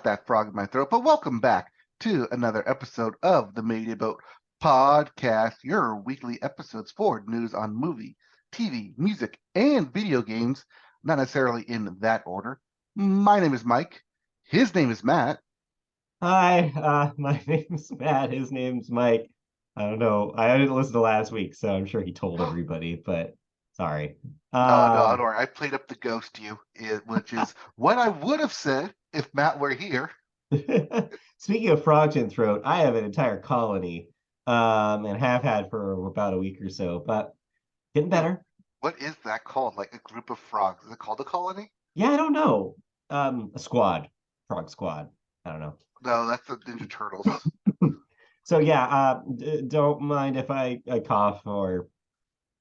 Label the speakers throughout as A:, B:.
A: got that frog in my throat, but welcome back to another episode of the Media Boat Podcast, your weekly episodes for news on movie, TV, music, and video games, not necessarily in that order. My name is Mike. His name is Matt.
B: Hi, my name's Matt. His name's Mike. I don't know. I didn't listen to last week, so I'm sure he told everybody, but sorry.
A: No, don't worry. I played up the ghost you, which is what I would have said if Matt were here.
B: Speaking of frogs in throat, I have an entire colony, and have had for about a week or so, but getting
A: Wait,
B: better.
A: what is that called? Like a group of frogs? Is it called a colony?
B: Yeah, I don't know. A squad, frog squad. I don't know.
A: No, that's the Ninja Turtles.
B: So yeah, don't mind if I cough or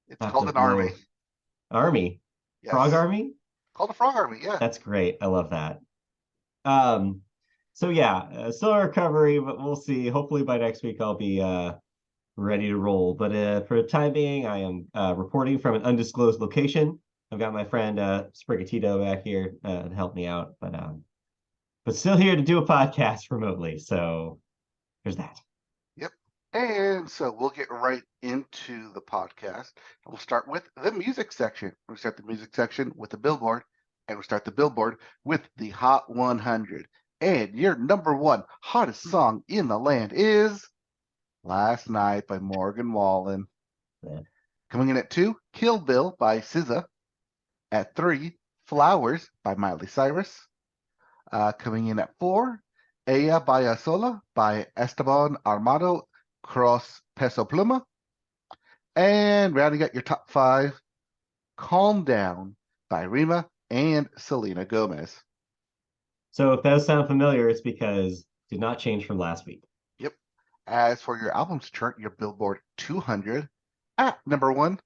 A: It's
B: have
A: called
B: to
A: an army.
B: blow. Army, frog
A: Yes.
B: army.
A: Called a frog army, yeah.
B: That's great. I love that. Um, so yeah, still a recovery, but we'll see. Hopefully by next week I'll be ready to roll. But for the time being, I am reporting from an undisclosed location. I've got my friend Sprigatito back here to help me out, but still here to do a podcast remotely. So there's that.
A: Yep. And so we'll get right into the podcast. We'll start with the music section. We'll start the music section with the Billboard, and we'll start the Billboard with the Hot 100. And your number one hottest song in the land is Last Night by Morgan Wallen.
B: Yeah.
A: Coming in at 2, Kill Bill by SZA. At 3, Flowers by Miley Cyrus. Coming in at 4, Ella Vaya Sola by Esteban Armado Cross Peso Pluma. And rounding out your top 5, Calm Down by Rima and Selena Gomez.
B: So if those sound familiar, it's because did not change from last week.
A: Yep. As for your albums chart, your Billboard 200, at number 1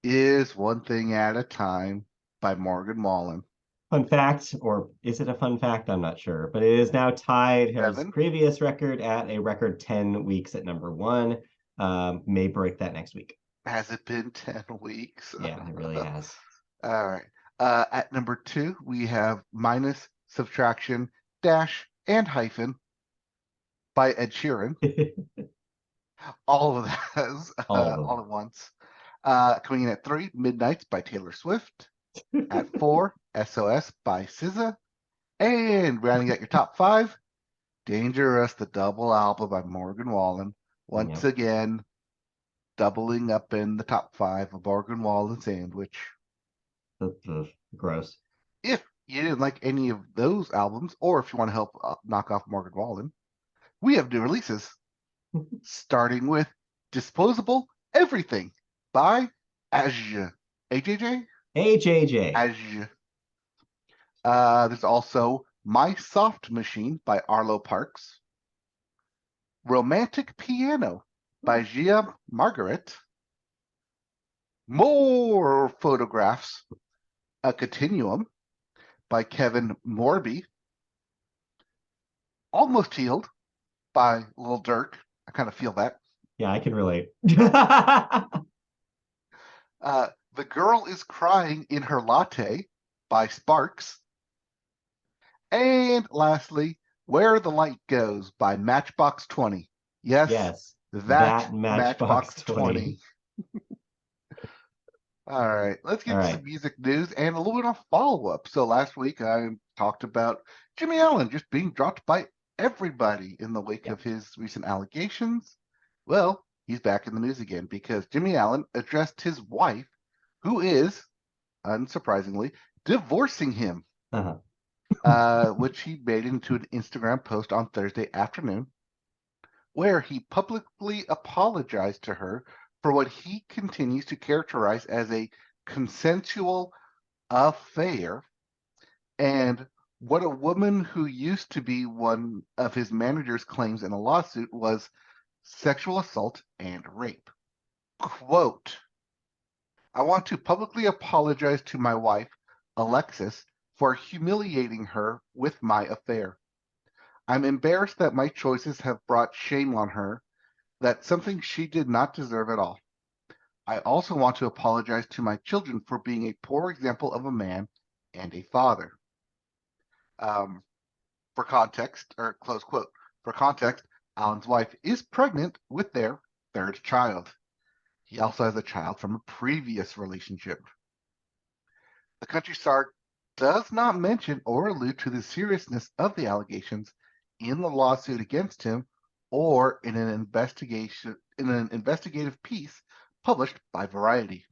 A: is One Thing at a Time by Morgan Wallen.
B: Fun fact, or is it a fun fact? I'm not sure, but it is now tied his previous record at a record 10 weeks at number 1. May break that next week.
A: Has it been 10 weeks?
B: Yeah, it really has.
A: All right. At number 2, we have Minus, Subtraction, Dash, and Hyphen by Ed Sheeran. All of those all at once. Coming in at 3, Midnights by Taylor Swift. At 4, SOS by SZA. And rounding out your top 5, Dangerous, the double album by Morgan Wallen. Once again, doubling up in the top 5 of Morgan Wallen sandwich.
B: Gross.
A: If you didn't like any of those albums, or if you want to help knock off Morgan Wallen, we have new releases. Starting with Disposable Everything by AJJ. AJJ?
B: AJJ.
A: AJJ. There's also My Soft Machine by Arlo Parks. Romantic Piano by Gia Margaret. More Photographs, A Continuum by Kevin Morby. Almost Healed by Lil Durk. I kind of feel that.
B: Yeah, I can relate.
A: The Girl is Crying in Her Latte by Sparks. And lastly, Where the Light Goes by Matchbox 20. Yes, that Matchbox 20. All right, let's get to some music news and a little bit of follow-up. So last week I talked about Jimmy Allen just being dropped by everybody in the wake of his recent allegations. Well, he's back in the news again because Jimmy Allen addressed his wife, who is, unsurprisingly, divorcing him, which he made into an Instagram post on Thursday afternoon, where he publicly apologized to her for what he continues to characterize as a consensual affair, and what a woman who used to be one of his managers claims in a lawsuit was sexual assault and rape. Quote, I want to publicly apologize to my wife, Alexis, for humiliating her with my affair. I'm embarrassed that my choices have brought shame on her. That's something she did not deserve at all. I also want to apologize to my children for being a poor example of a man and a father. for context, or close quote, for context, Allen's wife is pregnant with their third child. He also has a child from a previous relationship. The country star does not mention or allude to the seriousness of the allegations in the lawsuit against him or in an investigative piece published by Variety.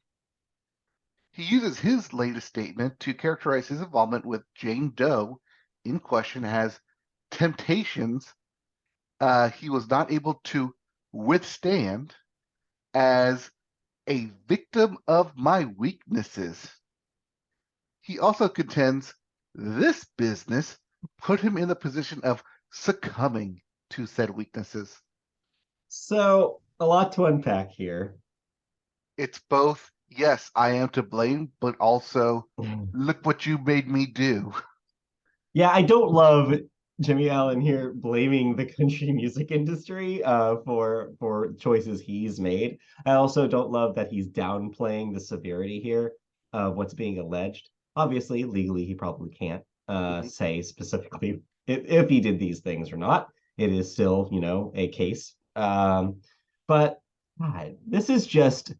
A: He uses his latest statement to characterize his involvement with Jane Doe in question as temptations he was not able to withstand as a victim of my weaknesses. He also contends this business put him in the position of succumbing to said weaknesses.
B: So, a lot to unpack here.
A: It's both, yes, I am to blame, but also, look what you made me do.
B: Yeah, I don't love Jimmy Allen here blaming the country music industry for choices he's made. I also don't love that he's downplaying the severity here of what's being alleged. Obviously, legally, he probably can't say specifically if he did these things or not. It is still, a case. But God, this is just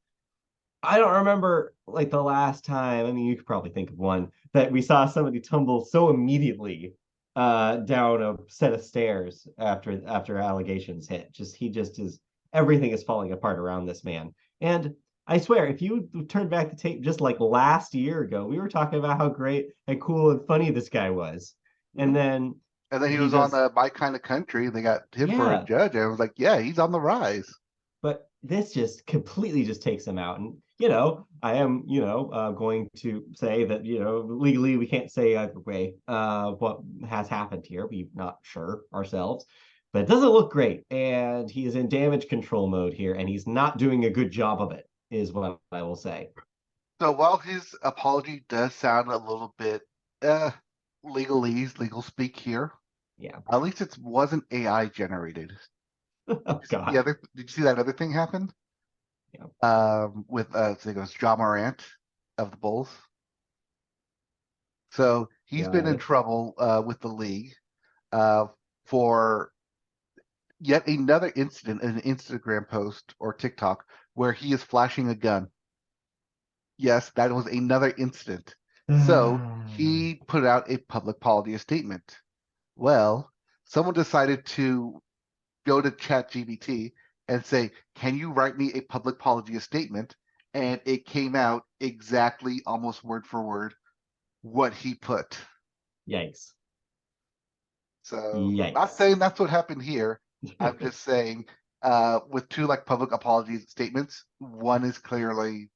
B: I don't remember like the last time. I mean, you could probably think of one that we saw somebody tumble so immediately down a set of stairs after allegations hit. He just is everything is falling apart around this man. And I swear, if you turn back the tape just like last year ago, we were talking about how great and cool and funny this guy was. And then
A: he was
B: just
A: on My Kind of Country. They got him for a
B: yeah,
A: judge. And I was like, yeah, he's on the rise.
B: but this just completely just takes him out. And I am going to say that legally we can't say either way what has happened here. We're not sure ourselves, but it doesn't look great. And he is in damage control mode here, and he's not doing a good job of it, is what I will say.
A: So while his apology does sound a little bit legalese, legal speak here,
B: Yeah.
A: at least it wasn't AI generated.
B: Oh God.
A: Did you see that other thing happen?
B: Yeah.
A: With I think it was John Morant of the Bulls. So he's been in trouble with the league for yet another incident, an Instagram post or TikTok where he is flashing a gun. Yes, that was another incident. So he put out a public apology statement. Well, someone decided to go to ChatGPT and say, can you write me a public apology statement? And it came out exactly, almost word for word, what he put.
B: Yikes.
A: So
B: Yikes.
A: not saying that's what happened here. I'm just saying with two like public apology statements, one is clearly,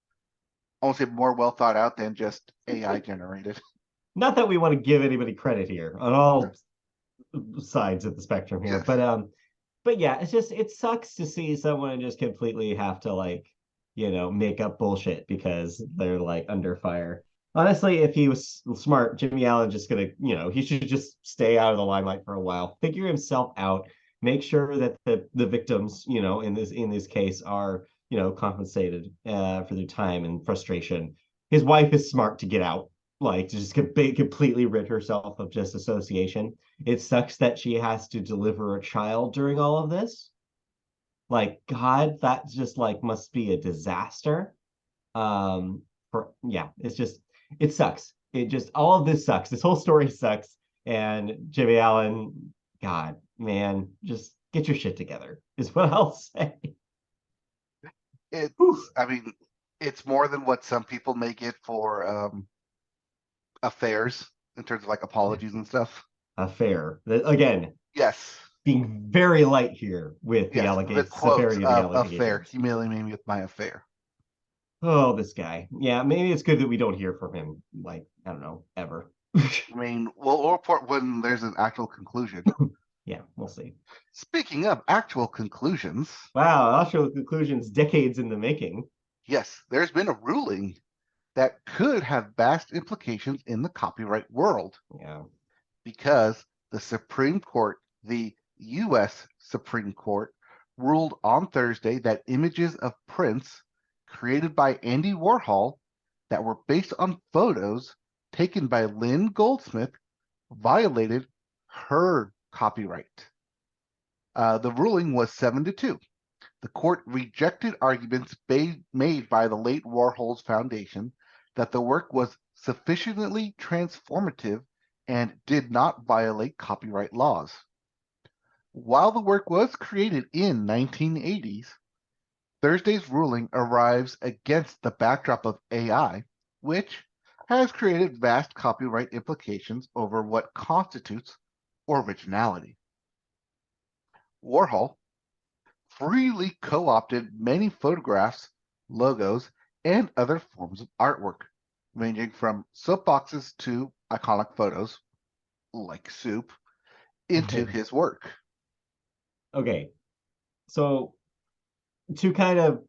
A: I won't say more well thought out than just AI generated.
B: Not that we want to give anybody credit here on all sides of the spectrum here,
A: Yes.
B: but yeah, it sucks to see someone just completely have to make up bullshit because they're like under fire. Honestly, if he was smart, Jimmy Allen just gonna, he should just stay out of the limelight for a while, figure himself out, make sure that the victims, in this case are, compensated for their time and frustration. His wife is smart to get out, like to just completely rid herself of just association. It sucks that she has to deliver a child during all of this. Like, God, that just like must be a disaster. It sucks. It just all of this sucks. This whole story sucks. And Jimmy Allen, God, man, just get your shit together, is what I'll say.
A: I mean, it's more than what some people may get for affairs in terms of like apologies and stuff.
B: Affair. Again,
A: Yes.
B: being very light here with the
A: The quotes
B: severity of the
A: of affair,
B: allegations.
A: humiliating me with my affair.
B: Oh, this guy. Yeah, maybe it's good that we don't hear from him, like, I don't know, ever.
A: I mean, we'll report when there's an actual conclusion.
B: Yeah, we'll see.
A: Speaking of actual conclusions.
B: Wow, actual conclusions decades in the making.
A: Yes, there's been a ruling that could have vast implications in the copyright world.
B: Yeah.
A: Because the Supreme Court, the U.S. Supreme Court, ruled on Thursday that images of Prince created by Andy Warhol that were based on photos taken by Lynn Goldsmith violated her copyright. The ruling was 7-2. The court rejected arguments made by the late Warhol's Foundation that the work was sufficiently transformative and did not violate copyright laws. While the work was created in 1980s, Thursday's ruling arrives against the backdrop of AI, which has created vast copyright implications over what constitutes originality. Warhol freely co-opted many photographs, logos, and other forms of artwork, ranging from soapboxes to iconic photos, like soup, into his work.
B: Okay, so two kind of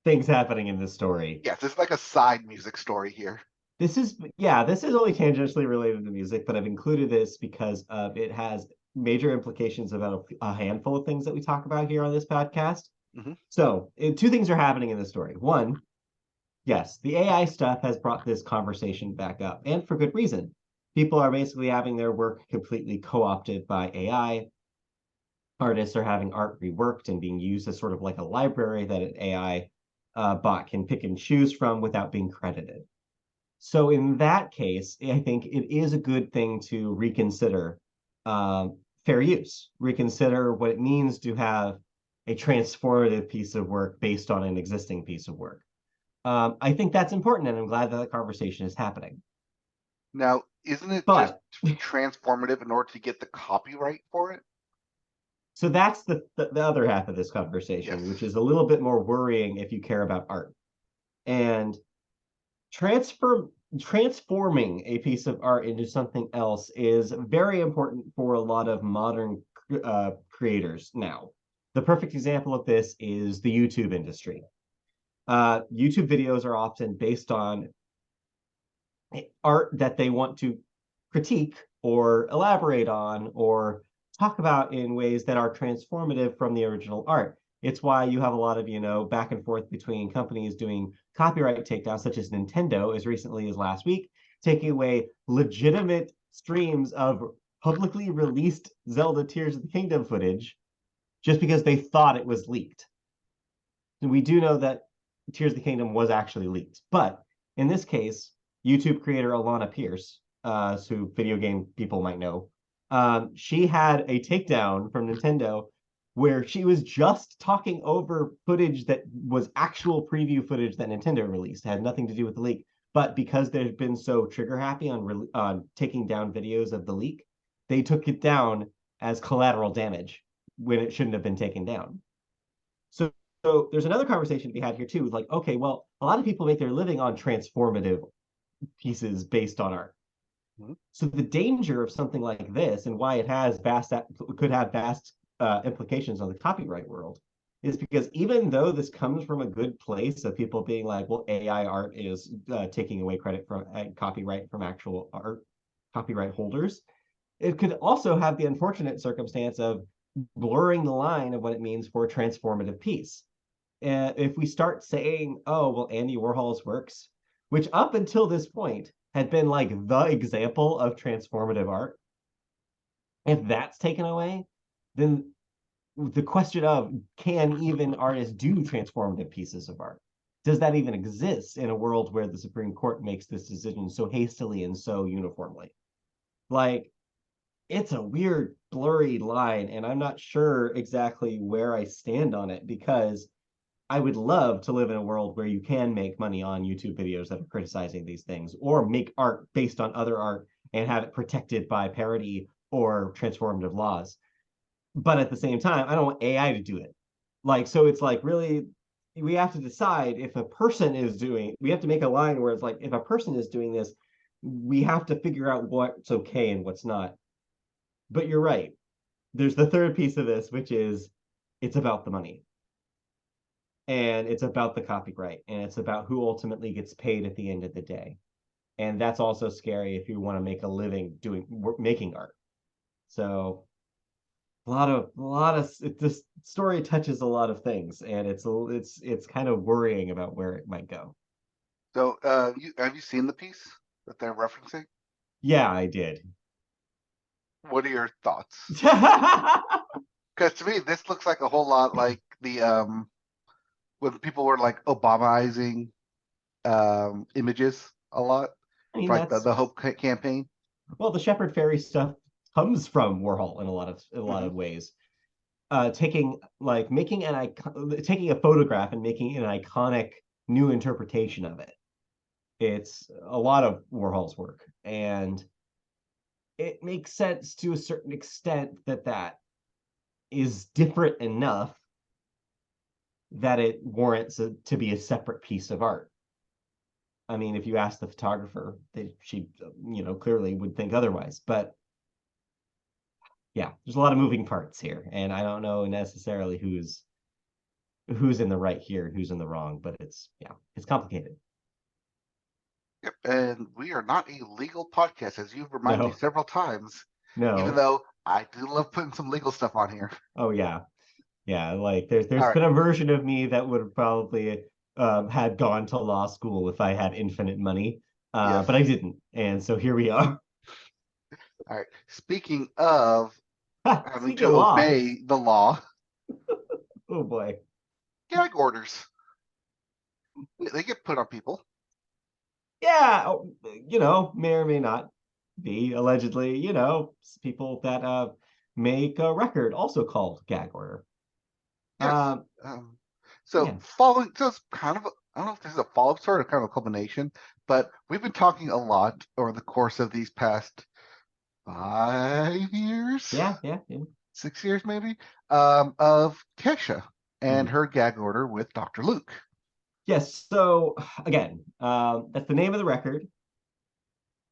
B: things happening in this story.
A: Yes, it's like a side music story here.
B: This is only tangentially related to music, but I've included this because it has major implications about a handful of things that we talk about here on this podcast.
A: Mm-hmm.
B: So two things are happening in this story. One, yes, the AI stuff has brought this conversation back up, and for good reason. People are basically having their work completely co-opted by AI. Artists are having art reworked and being used as sort of like a library that an AI bot can pick and choose from without being credited. So in that case, I think it is a good thing to reconsider fair use, reconsider what it means to have a transformative piece of work based on an existing piece of work. I think that's important, and I'm glad that the conversation is happening.
A: Now, isn't it just transformative in order to get the copyright for it?
B: So that's the other half of this conversation, yes, which is a little bit more worrying if you care about art. And transforming a piece of art into something else is very important for a lot of modern creators now. The perfect example of this is the YouTube industry. YouTube videos are often based on art that they want to critique or elaborate on or talk about in ways that are transformative from the original art. It's why you have a lot of, back and forth between companies doing copyright takedowns, such as Nintendo, as recently as last week, taking away legitimate streams of publicly released Zelda Tears of the Kingdom footage just because they thought it was leaked. And we do know that Tears of the Kingdom was actually leaked. But in this case, YouTube creator Alana Pierce, who video game people might know, she had a takedown from Nintendo where she was just talking over footage that was actual preview footage that Nintendo released. It had nothing to do with the leak. But because they've been so trigger happy on taking down videos of the leak, they took it down as collateral damage when it shouldn't have been taken down. So there's another conversation to be had here too. Like, okay, well, a lot of people make their living on transformative pieces based on art. Mm-hmm. So the danger of something like this and why it has could have vast implications on the copyright world is because even though this comes from a good place of people being like, well, AI art is taking away credit from copyright from actual art copyright holders, it could also have the unfortunate circumstance of blurring the line of what it means for a transformative piece. If we start saying, oh, well, Andy Warhol's works, which up until this point had been like the example of transformative art, if that's taken away, then the question of can even artists do transformative pieces of art? Does that even exist in a world where the Supreme Court makes this decision so hastily and so uniformly? Like, it's a weird, blurry line, and I'm not sure exactly where I stand on it because I would love to live in a world where you can make money on YouTube videos that are criticizing these things or make art based on other art and have it protected by parody or transformative laws. But at the same time, I don't want AI to do it. Like, so it's like really, we have to decide if a person is doing, we have to make a line where it's like, if a person is doing this, we have to figure out what's okay and what's not. But you're right. There's the third piece of this, which is it's about the money. And it's about the copyright. And it's about who ultimately gets paid at the end of the day. And that's also scary if you want to make a living making art. So a lot of this story touches a lot of things, and it's kind of worrying about where it might go.
A: So have you seen the piece that they're referencing?
B: Yeah, I did.
A: What are your thoughts? Because to me, this looks like a whole lot like the when people were like Obamaizing images a lot,
B: I mean,
A: like
B: that's
A: the Hope campaign.
B: well, the Shepard Fairey stuff comes from Warhol in a lot
A: Hmm.
B: of ways. Taking like taking a photograph and making an iconic new interpretation of it. It's a lot of Warhol's work, and it makes sense to a certain extent that that is different enough that it warrants to be a separate piece of art. I mean, if you ask the photographer, she, clearly would think otherwise. But yeah, there's a lot of moving parts here, and I don't know necessarily who's in the right here and who's in the wrong. But it's complicated.
A: Yep. And we are not a legal podcast, as you've reminded me
B: No,
A: several times, even
B: no.
A: though I do love putting some legal stuff on here.
B: Oh yeah, yeah. Like there's
A: All right.
B: been a version of me that would have probably had gone to law school if I had infinite money,
A: Yes.
B: but I didn't, and so here we are.
A: All right. Speaking of having
B: Speaking of
A: to
B: law,
A: obey the law,
B: oh boy.
A: gag orders, they get put on people.
B: Yeah, may or may not be allegedly, people that make a record also called gag order.
A: Yes.
B: Um,
A: Um, so
B: yeah,
A: following, so it's kind of, I don't know if this is a follow-up story or kind of a culmination, but we've been talking a lot over the course of these past 5 years,
B: yeah.
A: 6 years maybe, of Kesha and
B: Mhm.
A: her gag order with Dr. Luke.
B: Yes. So again, that's the name of the record.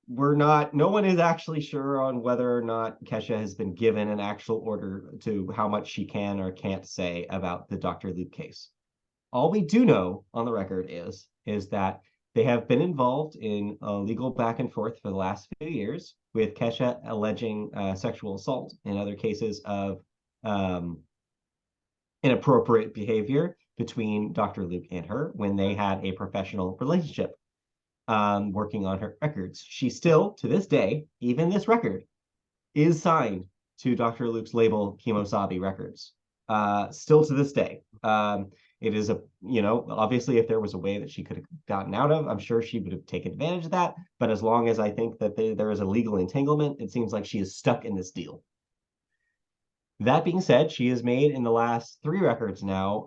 B: No one is actually sure on whether or not Kesha has been given an actual order to how much she can or can't say about the Dr. Luke case. All we do know on the record is that they have been involved in a legal back and forth for the last few years, with Kesha alleging sexual assault and other cases of um, inappropriate behavior between Dr. Luke and her when they had a professional relationship, working on her records. She still, to this day, even this record, is signed to Dr. Luke's label, Kimosabi Records. Still to this day. It is obviously, if there was a way that she could have gotten out of, I'm sure she would have taken advantage of that. But as long as I think that there is a legal entanglement, it seems like she is stuck in this deal. That being said, she has made in the last three records now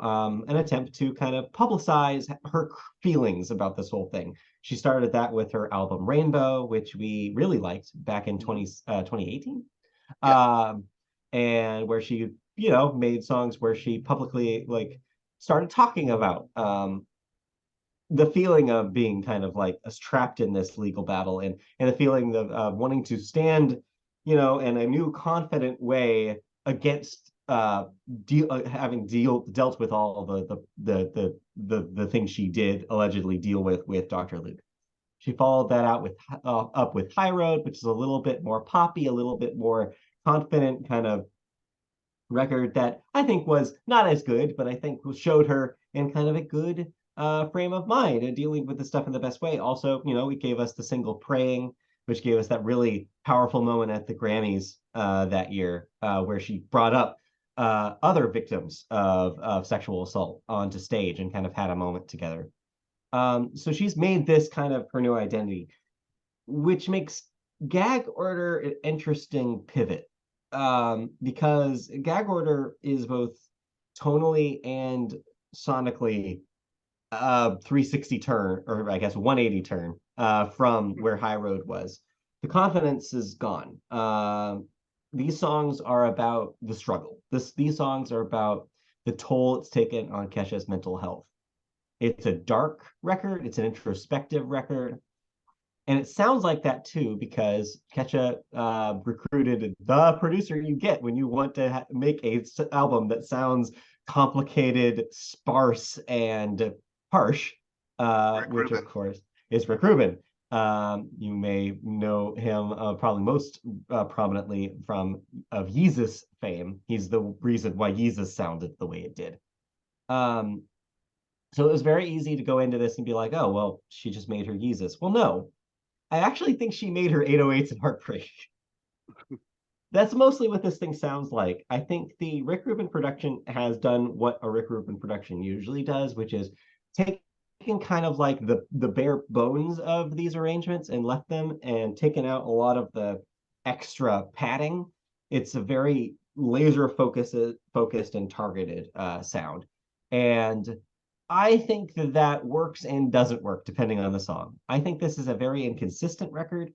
B: an attempt to kind of publicize her feelings about this whole thing. She started that with her album Rainbow, which we really liked back in 2018.
A: Yeah.
B: And where she, made songs where she publicly like started talking about the feeling of being kind of like trapped in this legal battle, and the feeling of wanting to stand, in a new confident way against having dealt with all the things she did allegedly deal with Dr. Luke. She followed that out with up with High Road, which is a little bit more poppy, a little bit more confident kind of record that I think was not as good, but I think showed her in kind of a good frame of mind and dealing with the stuff in the best way. Also, it gave us the single Praying, which gave us that really powerful moment at the Grammys that year, where she brought up other victims of sexual assault onto stage and kind of had a moment together. So she's made this kind of her new identity, which makes gag order an interesting pivot, because gag order is both tonally and sonically 360 turn, or I guess 180 turn, from where High Road was. The confidence is gone. These songs are about the struggle. These songs are about the toll it's taken on Kesha's mental health. It's a dark record. It's an introspective record. And it sounds like that too, because Kesha recruited the producer you get when you want to make a album that sounds complicated, sparse, and harsh,
A: Rick
B: which of
A: Rubin.
B: course is Rick Rubin. You may know him probably most prominently from of Yeezus fame. He's the reason why Yeezus sounded the way it did. Um, so it was very easy to go into this and be like, oh, well, she just made her Yeezus. Well, no, I actually think she made her 808s and Heartbreak. That's mostly what this thing sounds like. I think the Rick Rubin production has done what a Rick Rubin production usually does, which is taken kind of like the bare bones of these arrangements and left them and taken out a lot of the extra padding. It's a very laser focused and targeted sound. And I think that that works and doesn't work depending on the song. I think this is a very inconsistent record.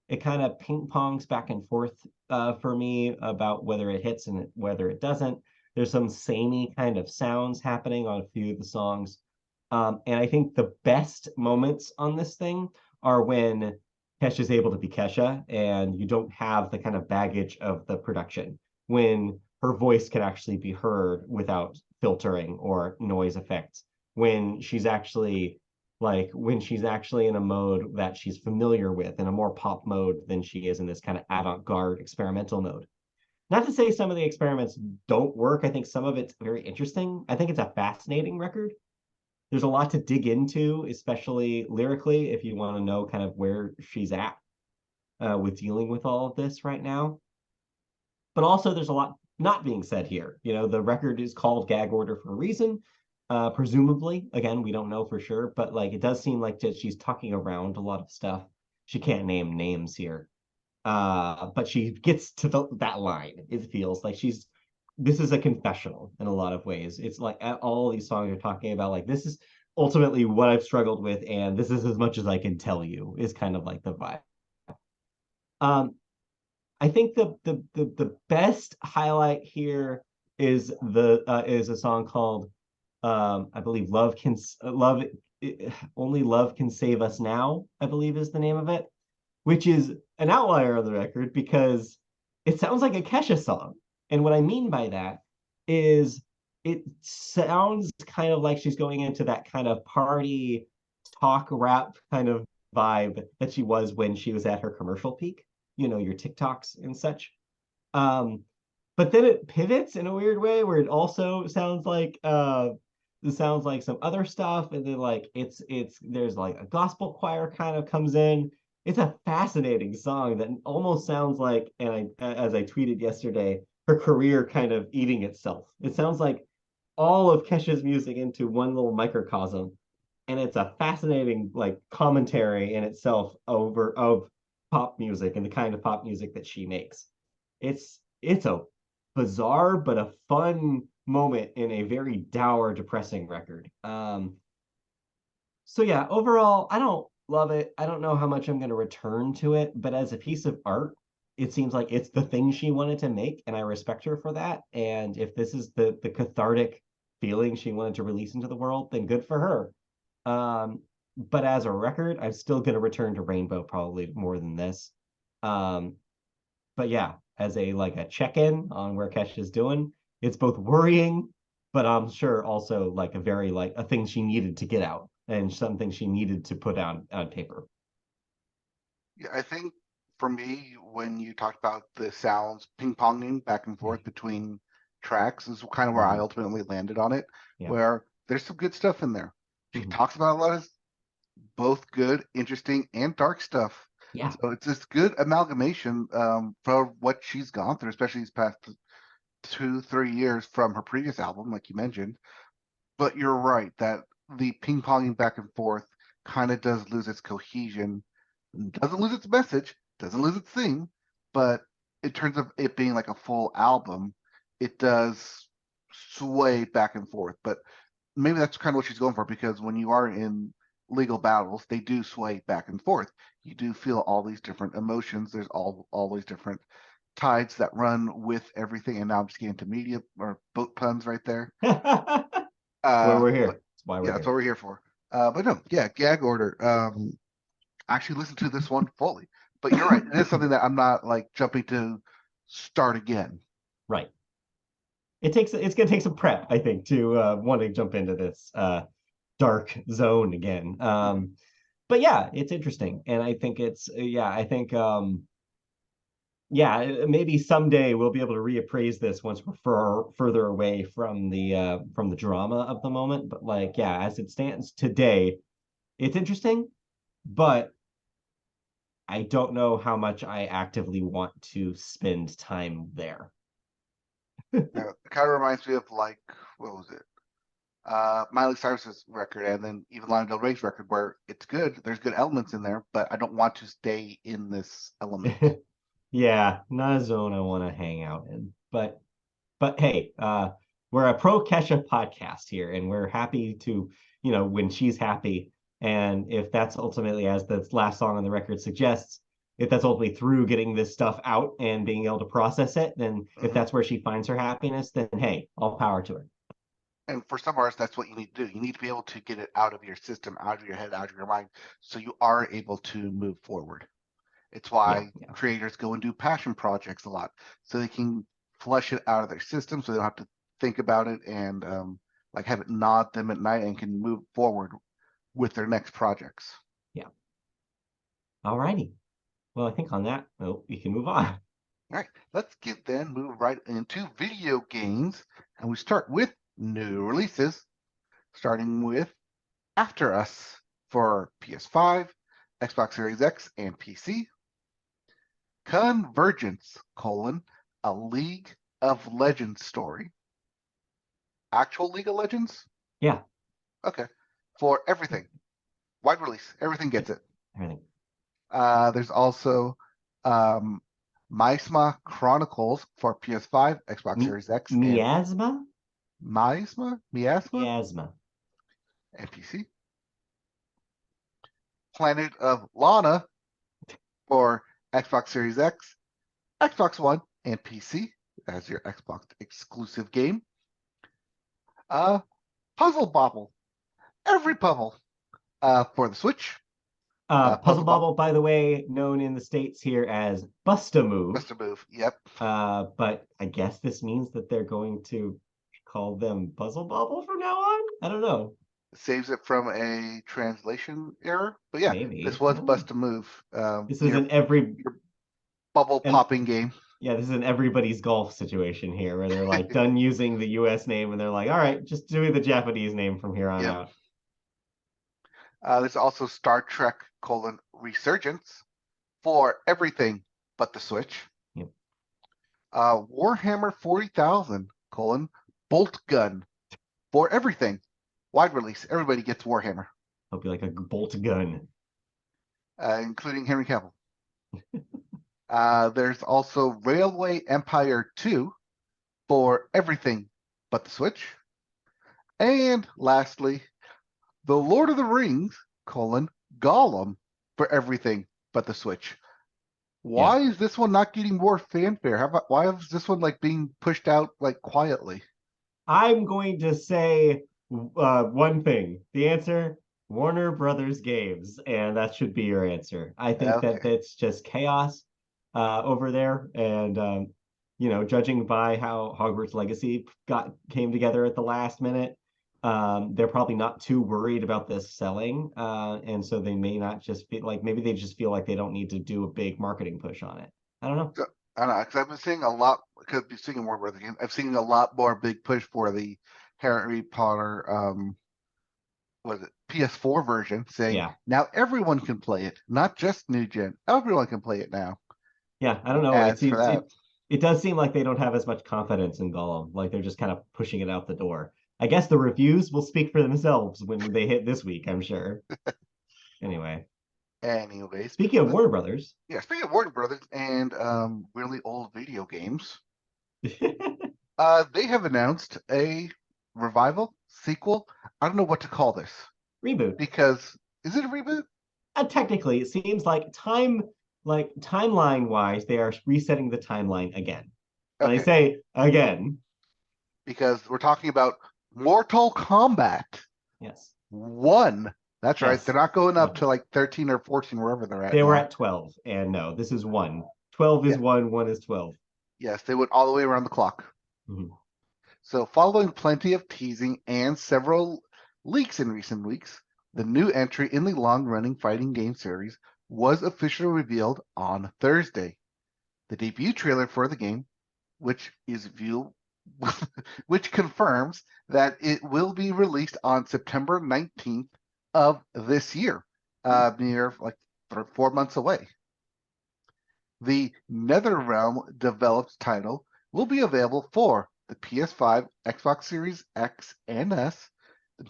B: It kind of ping pongs back and forth for me about whether it hits and whether it doesn't. There's some samey kind of sounds happening on a few of the songs. And I think the best moments on this thing are when Kesha is able to be Kesha and you don't have the kind of baggage of the production, when her voice can actually be heard without filtering or noise effects, when she's actually in a mode that she's familiar with, in a more pop mode than she is in this kind of avant-garde experimental mode. Not to say some of the experiments don't work. I think some of it's very interesting. I think it's a fascinating record. There's a lot to dig into, especially lyrically, if you want to know kind of where she's at with dealing with all of this right now. But also, there's a lot not being said here. You know, the record is called Gag Order for a reason. Presumably, again, we don't know for sure, but like it does seem like that she's talking around a lot of stuff. She can't name names here, but she gets to that line. It feels like this is a confessional in a lot of ways. It's like all these songs are talking about like this is ultimately what I've struggled with, and this is as much as I can tell you. Is kind of like the vibe. Um, I think the best highlight here is a song called I believe love only love can save us now, I believe is the name of it, which is an outlier on the record because it sounds like a Kesha song. And what I mean by that is it sounds kind of like she's going into that kind of party talk rap kind of vibe that she was when she was at her commercial peak, you know, your TikToks and such. Um, but then it pivots in a weird way where it sounds like some other stuff, and then like it's there's like a gospel choir kind of comes in. It's a fascinating song that almost sounds like, and as I tweeted yesterday, her career kind of eating itself. It sounds like all of Kesha's music into one little microcosm, and it's a fascinating like commentary in itself over of pop music and the kind of pop music that she makes. It's a bizarre but a fun moment in a very dour, depressing record. So yeah, overall, I don't love it. I don't know how much I'm going to return to it, but as a piece of art, it seems like it's the thing she wanted to make, and I respect her for that. And if this is the cathartic feeling she wanted to release into the world, then good for her. But as a record, I'm still going to return to Rainbow probably more than this. Um, but yeah, as a check-in on where Kesh is doing, it's both worrying, but I'm sure also like a very like a thing she needed to get out and something she needed to put on paper.
A: Yeah, I think for me, when you talked about the sounds ping-ponging back and forth between tracks is kind of where I
B: Mhm.
A: ultimately landed on it,
B: Yeah.
A: where there's some good stuff in there. She
B: Mhm.
A: talks about a lot of both good, interesting, and dark stuff.
B: Yeah.
A: So it's this good amalgamation for what she's gone through, especially these past 2, 3 years from her previous album, like you mentioned. But you're right that the ping-ponging back and forth kind of does lose its cohesion, doesn't lose its message, doesn't lose its thing, but in terms of it being like a full album, it does sway back and forth. But maybe that's kind of what she's going for because when you are in legal battles, they do sway back and forth. You do feel all these different emotions. There's all these different tides that run with everything. And now I'm just getting to media or boat puns right there.
B: That's why we're
A: But
B: here. That's why
A: yeah,
B: we're
A: that's
B: here.
A: what we're here for. But no, yeah, gag order. I actually listened to this one fully. But you're right. It is something that I'm not like jumping to start again.
B: Right. It's gonna take some prep, I think, to want to jump into this dark zone again. But yeah, it's interesting, and I think it's yeah, I think yeah, maybe someday we'll be able to reappraise this once we're further away from the drama of the moment. But like, yeah, as it stands today, it's interesting, but I don't know how much I actively want to spend time there.
A: It kind of reminds me of like, what was it? Miley Cyrus's record, and then even Lana Del Rey's record, where it's good. There's good elements in there, but I don't want to stay in this element.
B: Yeah, not a zone I want to hang out in. But hey, we're a pro Kesha podcast here, and we're happy to, when she's happy. And if that's ultimately, as the last song on the record suggests, if that's ultimately through getting this stuff out and being able to process it, then if that's where she finds her happiness, then hey, all power to her.
A: And for some artists, that's what you need to do. You need to be able to get it out of your system, out of your head, out of your mind, so you are able to move forward. It's why creators go and do passion projects a lot, so they can flush it out of their system, so they don't have to think about it and like have it nod them at night, and can move forward with their next projects.
B: Yeah. All righty. Well, I think on that note, we can move on.
A: All right, let's move right into video games, and we start with new releases, starting with After Us for PS5, Xbox Series X, and PC. Convergence, a League of Legends story. Actual League of Legends?
B: Yeah.
A: Okay. For everything. Wide release. Everything gets it.
B: Everything.
A: There's also Miasma Chronicles for PS5, Xbox Series X.
B: Miasma?
A: Miasma?
B: Miasma.
A: And PC. Planet of Lana for Xbox Series X, Xbox One, and PC as your Xbox exclusive game. Puzzle Bobble, every puzzle for the Switch.
B: Puzzle Bobble, by the way, known in the States here as Bust-A-Move.
A: Bust-A-Move, yep.
B: But I guess this means that they're going to call them Puzzle Bobble from now on? I don't know.
A: Saves it from a translation error. But yeah,
B: maybe
A: this was Bust-A-Move.
B: This is your
A: bubble popping game.
B: Yeah, this is an everybody's golf situation here, where they're like done using the US name, and they're like, all right, just do the Japanese name from here on out.
A: There's also Star Trek: Resurgence for everything but the Switch.
B: Yep.
A: Warhammer 40,000 Bolt Gun for everything. Wide release. Everybody gets Warhammer.
B: Hope you like a bolt gun.
A: Including Henry Cavill. There's also Railway Empire 2 for everything but the Switch. And lastly, The Lord of the Rings, Gollum for everything but the Switch. Why is this one not getting more fanfare? Why is this one like being pushed out like quietly?
B: I'm going to say one thing. The answer, Warner Brothers Games, and that should be your answer. I think that it's just chaos over there, and judging by how Hogwarts Legacy came together at the last minute, they're probably not too worried about this selling, and so they may not just feel like, maybe they just feel like they don't need to do a big marketing push on it. I don't know.
A: I don't know, because I've been seeing a lot. Could be seeing more about the game. I've seen a lot more big push for the Harry Potter, was it PS4 version, saying now everyone can play it, not just new gen. Everyone can play it now.
B: Yeah, I don't know. It does seem like they don't have as much confidence in Gollum. Like they're just kind of pushing it out the door. I guess the reviews will speak for themselves when they hit this week, I'm sure. Anyway, speaking of Warner Brothers.
A: Yeah, speaking of Warner Brothers and really old video games, they have announced a revival, sequel. I don't know what to call this.
B: Reboot.
A: Because is it a reboot?
B: Technically, it seems like timeline wise, they are resetting the timeline again. And I say again.
A: Because we're talking about Mortal Kombat.
B: Yes.
A: 1. That's right. They're not going up to like 13 or 14, wherever they're at.
B: They were at 12, and no, this is 1. 12 is 1, 1 is 12.
A: Yes, they went all the way around the clock.
B: Mm-hmm.
A: So following plenty of teasing and several leaks in recent weeks, the new entry in the long-running fighting game series was officially revealed on Thursday. The debut trailer for the game, which confirms that it will be released on September 19th of this year, near like 4 months away. The NetherRealm developed title will be available for the PS5, Xbox Series X and S,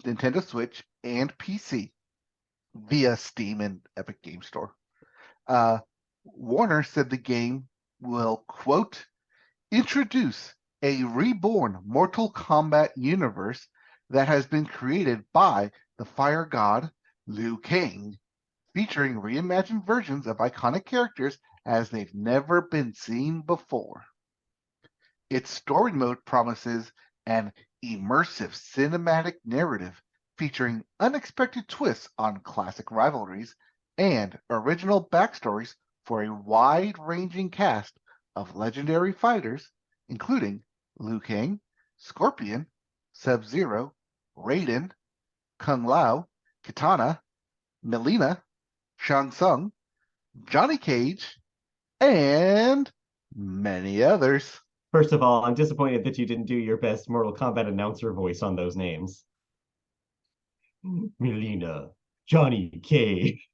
A: Nintendo Switch, and PC via Steam and Epic Game Store. Warner said the game will, quote, introduce a reborn Mortal Kombat universe that has been created by the fire god Liu Kang, featuring reimagined versions of iconic characters as they've never been seen before. Its story mode promises an immersive cinematic narrative featuring unexpected twists on classic rivalries and original backstories for a wide-ranging cast of legendary fighters, including Liu Kang, Scorpion, Sub-Zero, Raiden, Kung Lao, Kitana, Melina, Shang Tsung, Johnny Cage, and many others.
B: First of all, I'm disappointed that you didn't do your best Mortal Kombat announcer voice on those names. Melina, Johnny Cage.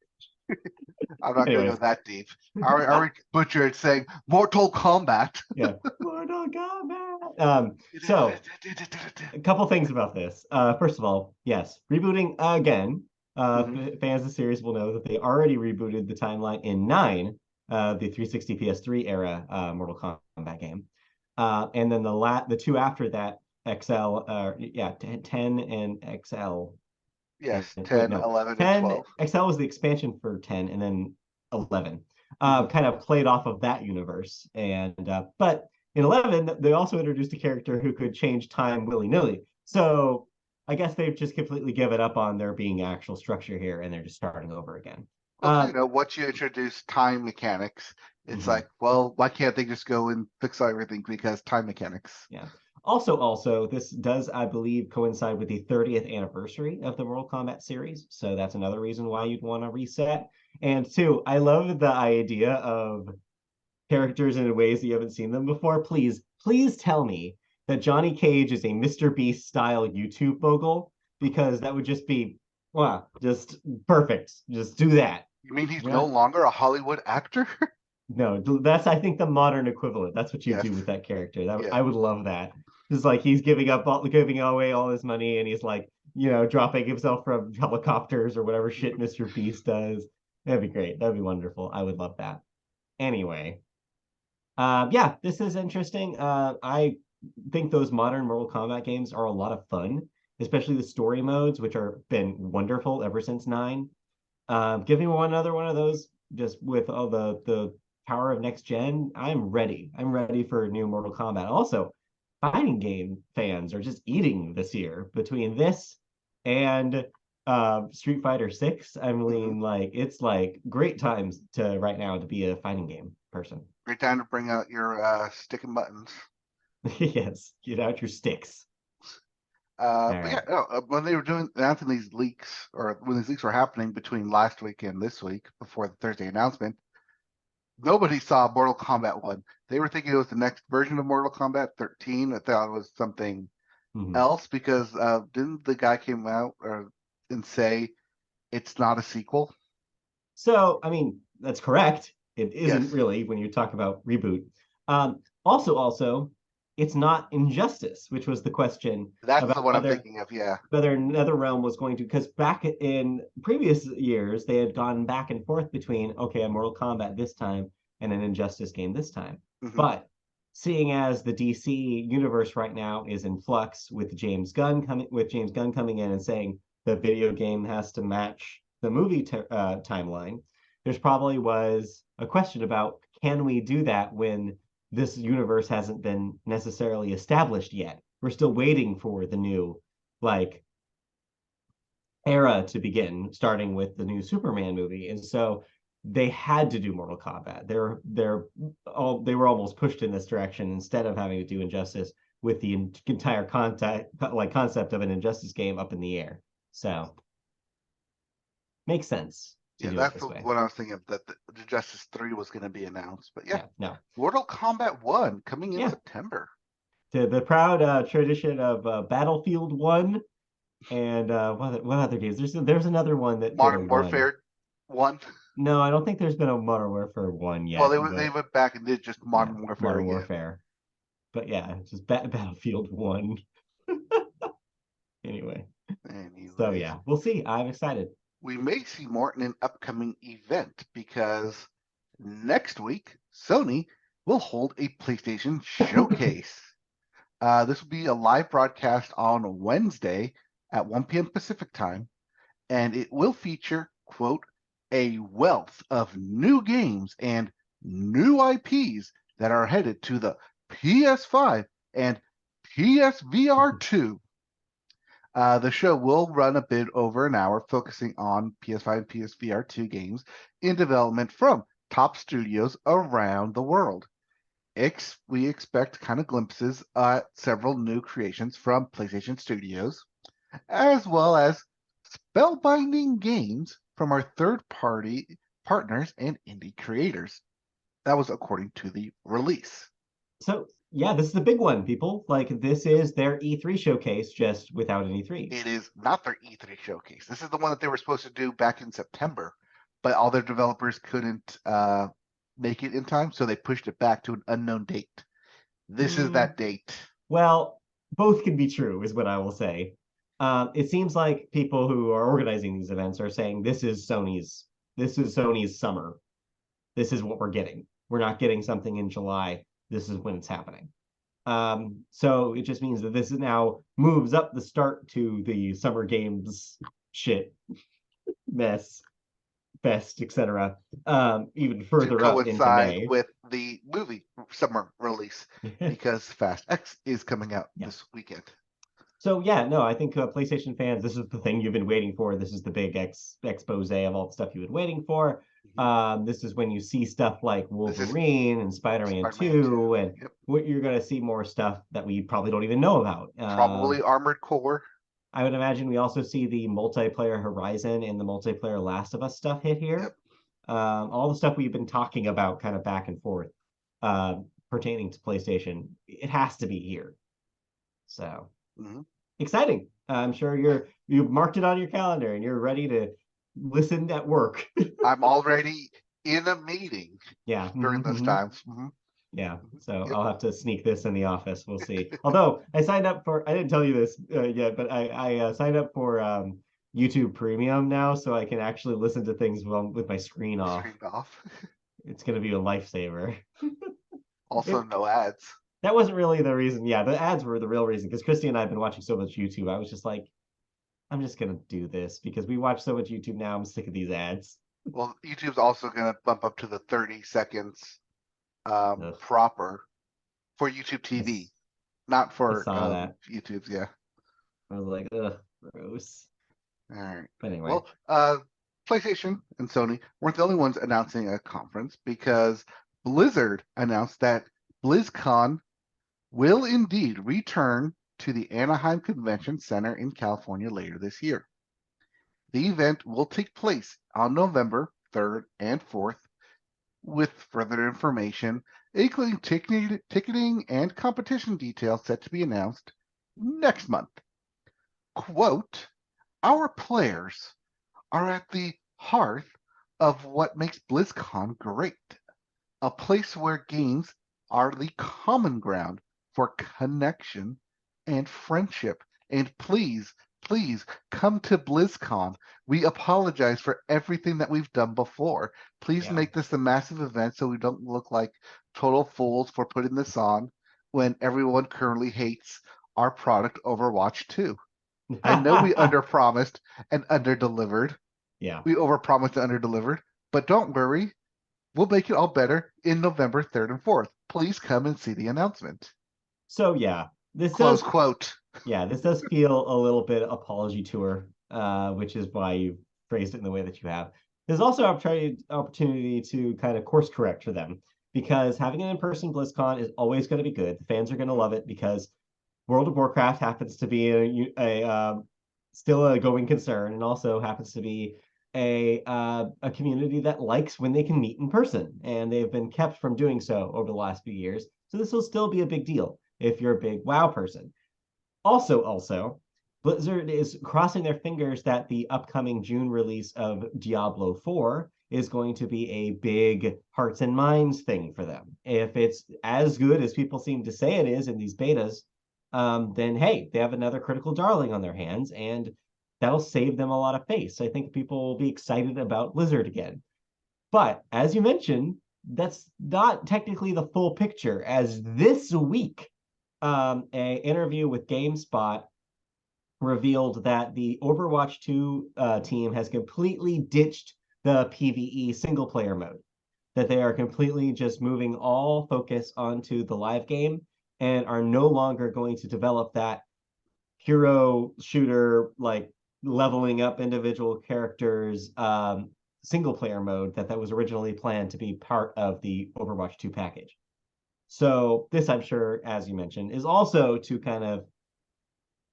A: I'm not going to go that deep. I already butchered saying Mortal Kombat.
B: Yeah, Mortal Kombat. So, a couple things about this. First of all, yes, rebooting again. Fans of the series will know that they already rebooted the timeline in 9, the 360 PS3 era Mortal Kombat game. And then the two after that, XL, 10 and XL.
A: Yes,
B: and,
A: 10, 11,
B: 10,
A: and 12.
B: XL was the expansion for 10, and then 11. Kind of played off of that universe. And but in 11, they also introduced a character who could change time willy-nilly. So I guess they've just completely given up on there being actual structure here, and they're just starting over again.
A: Well, once you introduce time mechanics, it's like, well, why can't they just go and fix everything because time mechanics?
B: Yeah. Also, this does, I believe, coincide with the 30th anniversary of the Mortal Kombat series. So that's another reason why you'd want to reset. And two, I love the idea of characters in ways that you haven't seen them before. Please tell me that Johnny Cage is a Mr. Beast style YouTube mogul, because that would just be, wow, just perfect. Just do that.
A: You mean he's no longer a Hollywood actor?
B: No, that's, I think, the modern equivalent. That's what you do with that character. I would love that. It's like he's giving away all his money, and he's like, dropping himself from helicopters or whatever shit Mr. Beast does. That'd be great. That'd be wonderful. I would love that. Anyway, yeah, this is interesting. I think those modern Mortal Kombat games are a lot of fun, especially the story modes, which are been wonderful ever since 9. Give me another one of those, just with all the power of next gen. I'm ready. I'm ready for new Mortal Kombat. Also, fighting game fans are just eating this year between this and Street Fighter 6. I mean, like, it's like great times to right now to be a fighting game person.
A: Great time to bring out your stick and buttons.
B: Yes, get out your sticks.
A: But yeah, when they were announcing these leaks, or when these leaks were happening between last week and this week before the Thursday announcement, nobody saw Mortal Kombat 1. They were thinking it was the next version of Mortal Kombat 13. I thought it was something else, because didn't the guy came out and say it's not a sequel?
B: So, I mean, that's correct. It isn't really when you talk about reboot. Also, it's not Injustice, which was the question.
A: That's the one I'm thinking of, yeah.
B: Whether NetherRealm was going to, because back in previous years, they had gone back and forth between, okay, a Mortal Kombat this time and an Injustice game this time. But seeing as the DC universe right now is in flux with James Gunn coming in and saying the video game has to match the movie timeline, there's probably was a question about, can we do that when this universe hasn't been necessarily established yet? We're still waiting for the new, like, era to begin, starting with the new Superman movie. And so they had to do Mortal Kombat. They were almost pushed in this direction instead of having to do Injustice, with the entire concept of an Injustice game up in the air. So makes sense.
A: Yeah, that's what I was thinking of, that the Injustice 3 was going to be announced. But
B: no.
A: Mortal Kombat 1 coming in September.
B: The proud tradition of Battlefield 1 and what other games? There's another one that
A: Modern Warfare 1.
B: No, I don't think there's been a Modern Warfare 1
A: Well,
B: yet,
A: they
B: but
A: went back and did just
B: yeah,
A: Modern Warfare
B: Modern
A: again.
B: Warfare. But yeah, it's just Battlefield 1. Anyway, so
A: Anyways,
B: yeah, we'll see. I'm excited.
A: we may see more in an upcoming event because next week Sony will hold a PlayStation showcase. This will be a live broadcast on Wednesday at 1 p.m. Pacific time, and it will feature, quote, a wealth of new games and new IPs that are headed to the PS5 and PSVR 2. The show will run a bit over an hour, focusing on PS5 and PSVR 2 games in development from top studios around the world. We expect kind of glimpses at several new creations from PlayStation Studios, as well as spellbinding games from our third party partners and indie creators. That was according to the release.
B: So yeah, this is the big one, people. Like this is their E3 showcase, just without an E3.
A: It is not their E3 showcase. This is the one that they were supposed to do back in September, but all their developers couldn't make it in time, so they pushed it back to an unknown date. This is that date.
B: Well, both can be true, is what I will say. It seems like people who are organizing these events are saying this is Sony's summer. This is what we're getting. We're not getting something in July. This is when it's happening. So it just means that this now moves up the start to the summer games shit mess fest, etc. Even
A: To
B: further up into
A: coincide
B: May.
A: with the movie summer release because Fast X is coming out
B: Yeah.
A: this weekend.
B: So yeah, no, I think PlayStation fans, this is the thing you've been waiting for. This is the big expose of all the stuff you've been waiting for. This is when you see stuff like Wolverine and Spider-Man
A: Spider-Man
B: 2,
A: 2.
B: and
A: Yep.
B: what you're going to see more stuff that we probably don't even know about.
A: Probably Armored Core.
B: I would imagine we also see the multiplayer Horizon and the multiplayer Last of Us stuff hit here.
A: Yep.
B: All the stuff we've been talking about kind of back and forth pertaining to PlayStation, it has to be here. So exciting. I'm sure you've marked it on your calendar and you're ready to listen at work.
A: I'm already in a meeting
B: Yeah.
A: during those times.
B: Yeah, so I'll have to sneak this in the office. We'll see. Although I signed up for, I didn't tell you this yet, but I signed up for YouTube Premium now, so I can actually listen to things with my screen off. It's going to be a lifesaver.
A: Also, no ads.
B: That wasn't really the reason. Yeah, the ads were the real reason because Christy and I have been watching so much YouTube. I was just like, I'm just going to do this because we watch so much YouTube now. I'm sick of these ads.
A: Well, YouTube's also going to bump up to the 30 seconds proper for YouTube TV, not for YouTube's. Yeah.
B: I was like, ugh, gross.
A: All right.
B: But anyway.
A: Well, PlayStation and Sony weren't the only ones announcing a conference because Blizzard announced that BlizzCon will indeed return to the Anaheim Convention Center in California later this year. The event will take place on November 3rd and 4th, with further information, including ticketing and competition details set to be announced next month. Quote, our players are at the heart of what makes BlizzCon great, a place where games are the common ground for connection and friendship. And please, please come to BlizzCon. We apologize for everything that we've done before. Please make this a massive event so we don't look like total fools for putting this on when everyone currently hates our product Overwatch 2. I know we underpromised and underdelivered.
B: Yeah.
A: We overpromised and underdelivered, but don't worry. We'll make it all better in November 3rd and 4th. Please come and see the announcement.
B: So yeah, this
A: quote.
B: Yeah, this does feel a little bit apology tour, which is why you phrased it in the way that you have. There's also opportunity to kind of course correct for them because having an in-person BlizzCon is always going to be good. The fans are going to love it because World of Warcraft happens to be still a going concern and also happens to be a community that likes when they can meet in person, and they've been kept from doing so over the last few years. So this will still be a big deal if you're a big WoW person. Also, Blizzard is crossing their fingers that the upcoming June release of Diablo 4 is going to be a big hearts and minds thing for them. If it's as good as people seem to say it is in these betas, then hey, they have another critical darling on their hands, and that'll save them a lot of face. I think people will be excited about Blizzard again. But as you mentioned, that's not technically the full picture, as this week, a interview with GameSpot revealed that the Overwatch 2 team has completely ditched the PvE single player mode, that they are completely just moving all focus onto the live game and are no longer going to develop that hero shooter, like leveling up individual characters single player mode that was originally planned to be part of the Overwatch 2 package. So this, I'm sure, as you mentioned, is also to kind of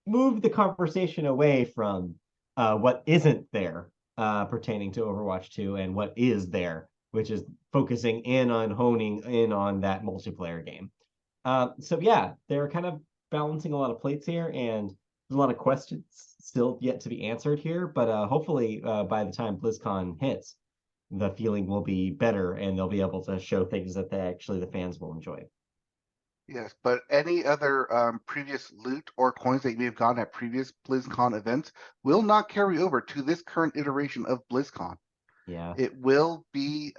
B: move the conversation away from what isn't there pertaining to Overwatch 2 and what is there, which is focusing in on honing in on that multiplayer game. So yeah, they're kind of balancing a lot of plates here, and there's a lot of questions still yet to be answered here, but hopefully by the time BlizzCon hits, the feeling will be better and they'll be able to show things that the fans will enjoy.
A: Yes, but any other previous loot or coins that you may have gotten at previous BlizzCon events will not carry over to this current iteration of BlizzCon.
B: Yeah.
A: It will be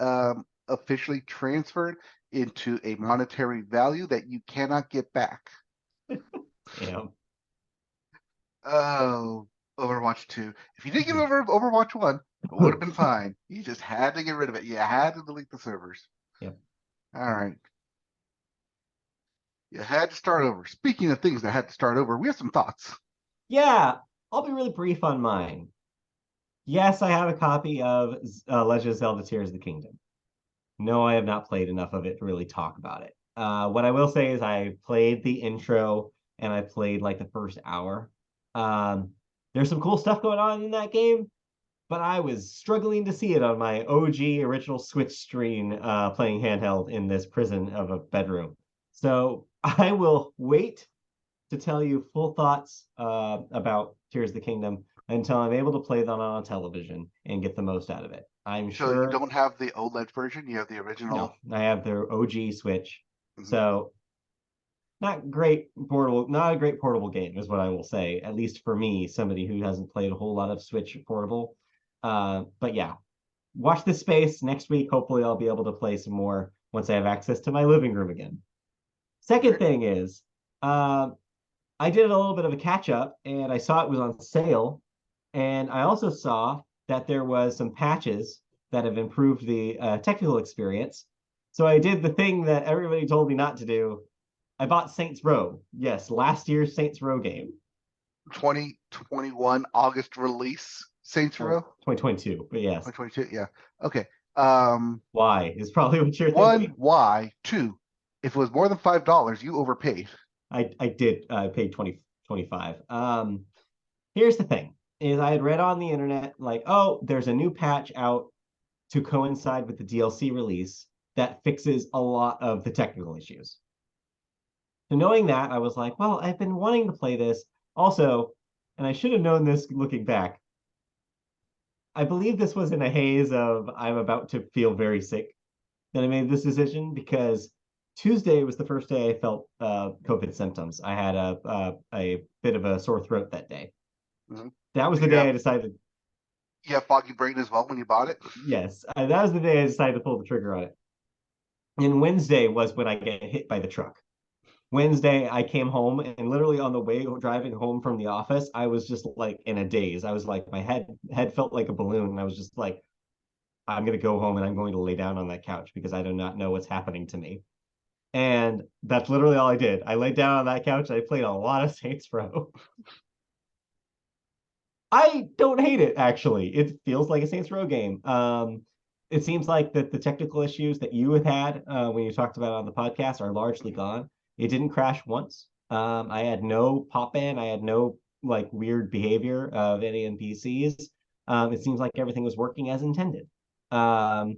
A: officially transferred into a monetary value that you cannot get back.
B: Yeah.
A: Oh, Overwatch 2. If you didn't get over Overwatch 1, it would have been fine. You just had to get rid of it. You had to delete the servers.
B: Yep.
A: All right. You had to start over. Speaking of things that had to start over, we have some thoughts.
B: Yeah, I'll be really brief on mine. Yes, I have a copy of Legend of Zelda Tears of the Kingdom. No, I have not played enough of it to really talk about it. What I will say is I played the intro and I played like the first hour. There's some cool stuff going on in that game, but I was struggling to see it on my OG original Switch screen playing handheld in this prison of a bedroom. So I will wait to tell you full thoughts about Tears of the Kingdom until I'm able to play them on television and get the most out of it. I'm
A: So you
B: sure.
A: don't have the OLED version, you have the original.
B: No, I have the OG Switch. So not a great portable game is what I will say, at least for me, somebody who hasn't played a whole lot of Switch portable. But yeah, watch this space. Next week, hopefully I'll be able to play some more once I have access to my living room again. Second thing is, I did a little bit of a catch up and I saw it was on sale. And I also saw that there was some patches that have improved the technical experience. So I did the thing that everybody told me not to do. I bought Saints Row. Yes, last year's Saints Row game.
A: 2021 August release, Saints Row?
B: 2022, but yes.
A: 2022, yeah. Okay.
B: Why is probably what you're
A: one,
B: thinking.
A: why? Two, if it was more than $5, you overpaid.
B: I did. I paid 25. Here's the thing: is I had read on the internet like, oh, there's a new patch out to coincide with the DLC release that fixes a lot of the technical issues. So knowing that, I was like, well, I've been wanting to play this. Also, and I should have known this looking back, I believe this was in a haze of I'm about to feel very sick that I made this decision, because Tuesday was the first day I felt COVID symptoms. I had a bit of a sore throat that day.
A: Mm-hmm.
B: That was the day I decided.
A: You have foggy brain as well when you bought it?
B: Yes, that was the day I decided to pull the trigger on it. And Wednesday was when I get hit by the truck. Wednesday, I came home and literally on the way driving home from the office, I was just like in a daze. I was like, my head felt like a balloon. And I was just like, I'm going to go home and I'm going to lay down on that couch because I do not know what's happening to me. And that's literally all I did. I laid down on that couch. I played a lot of Saints Row. I don't hate it, actually. It feels like a Saints Row game. It seems like that the technical issues that you had when you talked about it on the podcast are largely gone. It didn't crash once. I had no pop in. I had no like weird behavior of any NPCs. It seems like everything was working as intended. And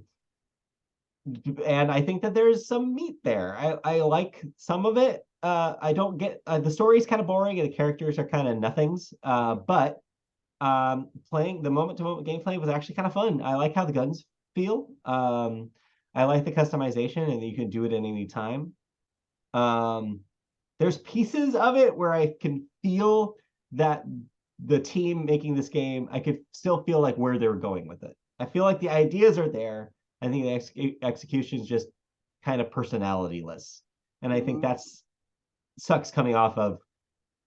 B: I think that there's some meat there. I like some of it. I don't get the story's kind of boring and the characters are kind of nothings. But playing the moment to moment gameplay was actually kind of fun. I like how the guns feel. I like the customization, and you can do it at any time. There's pieces of it where I can feel that the team making this game, I could still feel like where they're going with it. I feel like the ideas are there. I think the execution is just kind of personalityless. And I think that's sucks coming off of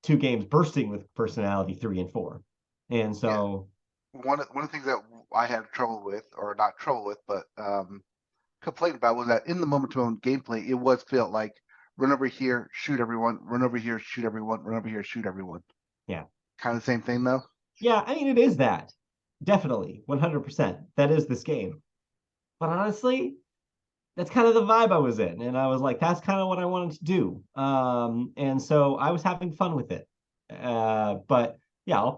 B: two games bursting with personality, 3 and 4. And so
A: one of the things that I had trouble with, or not trouble with, but complained about, was that in the moment-to-moment gameplay, it felt like run over here, shoot everyone, run over here, shoot everyone, run over here, shoot everyone.
B: Yeah.
A: Kind of the same thing, though?
B: Yeah, I mean, it is that. Definitely, 100%. That is this game. But honestly, that's kind of the vibe I was in. And I was like, that's kind of what I wanted to do. And so I was having fun with it. But yeah,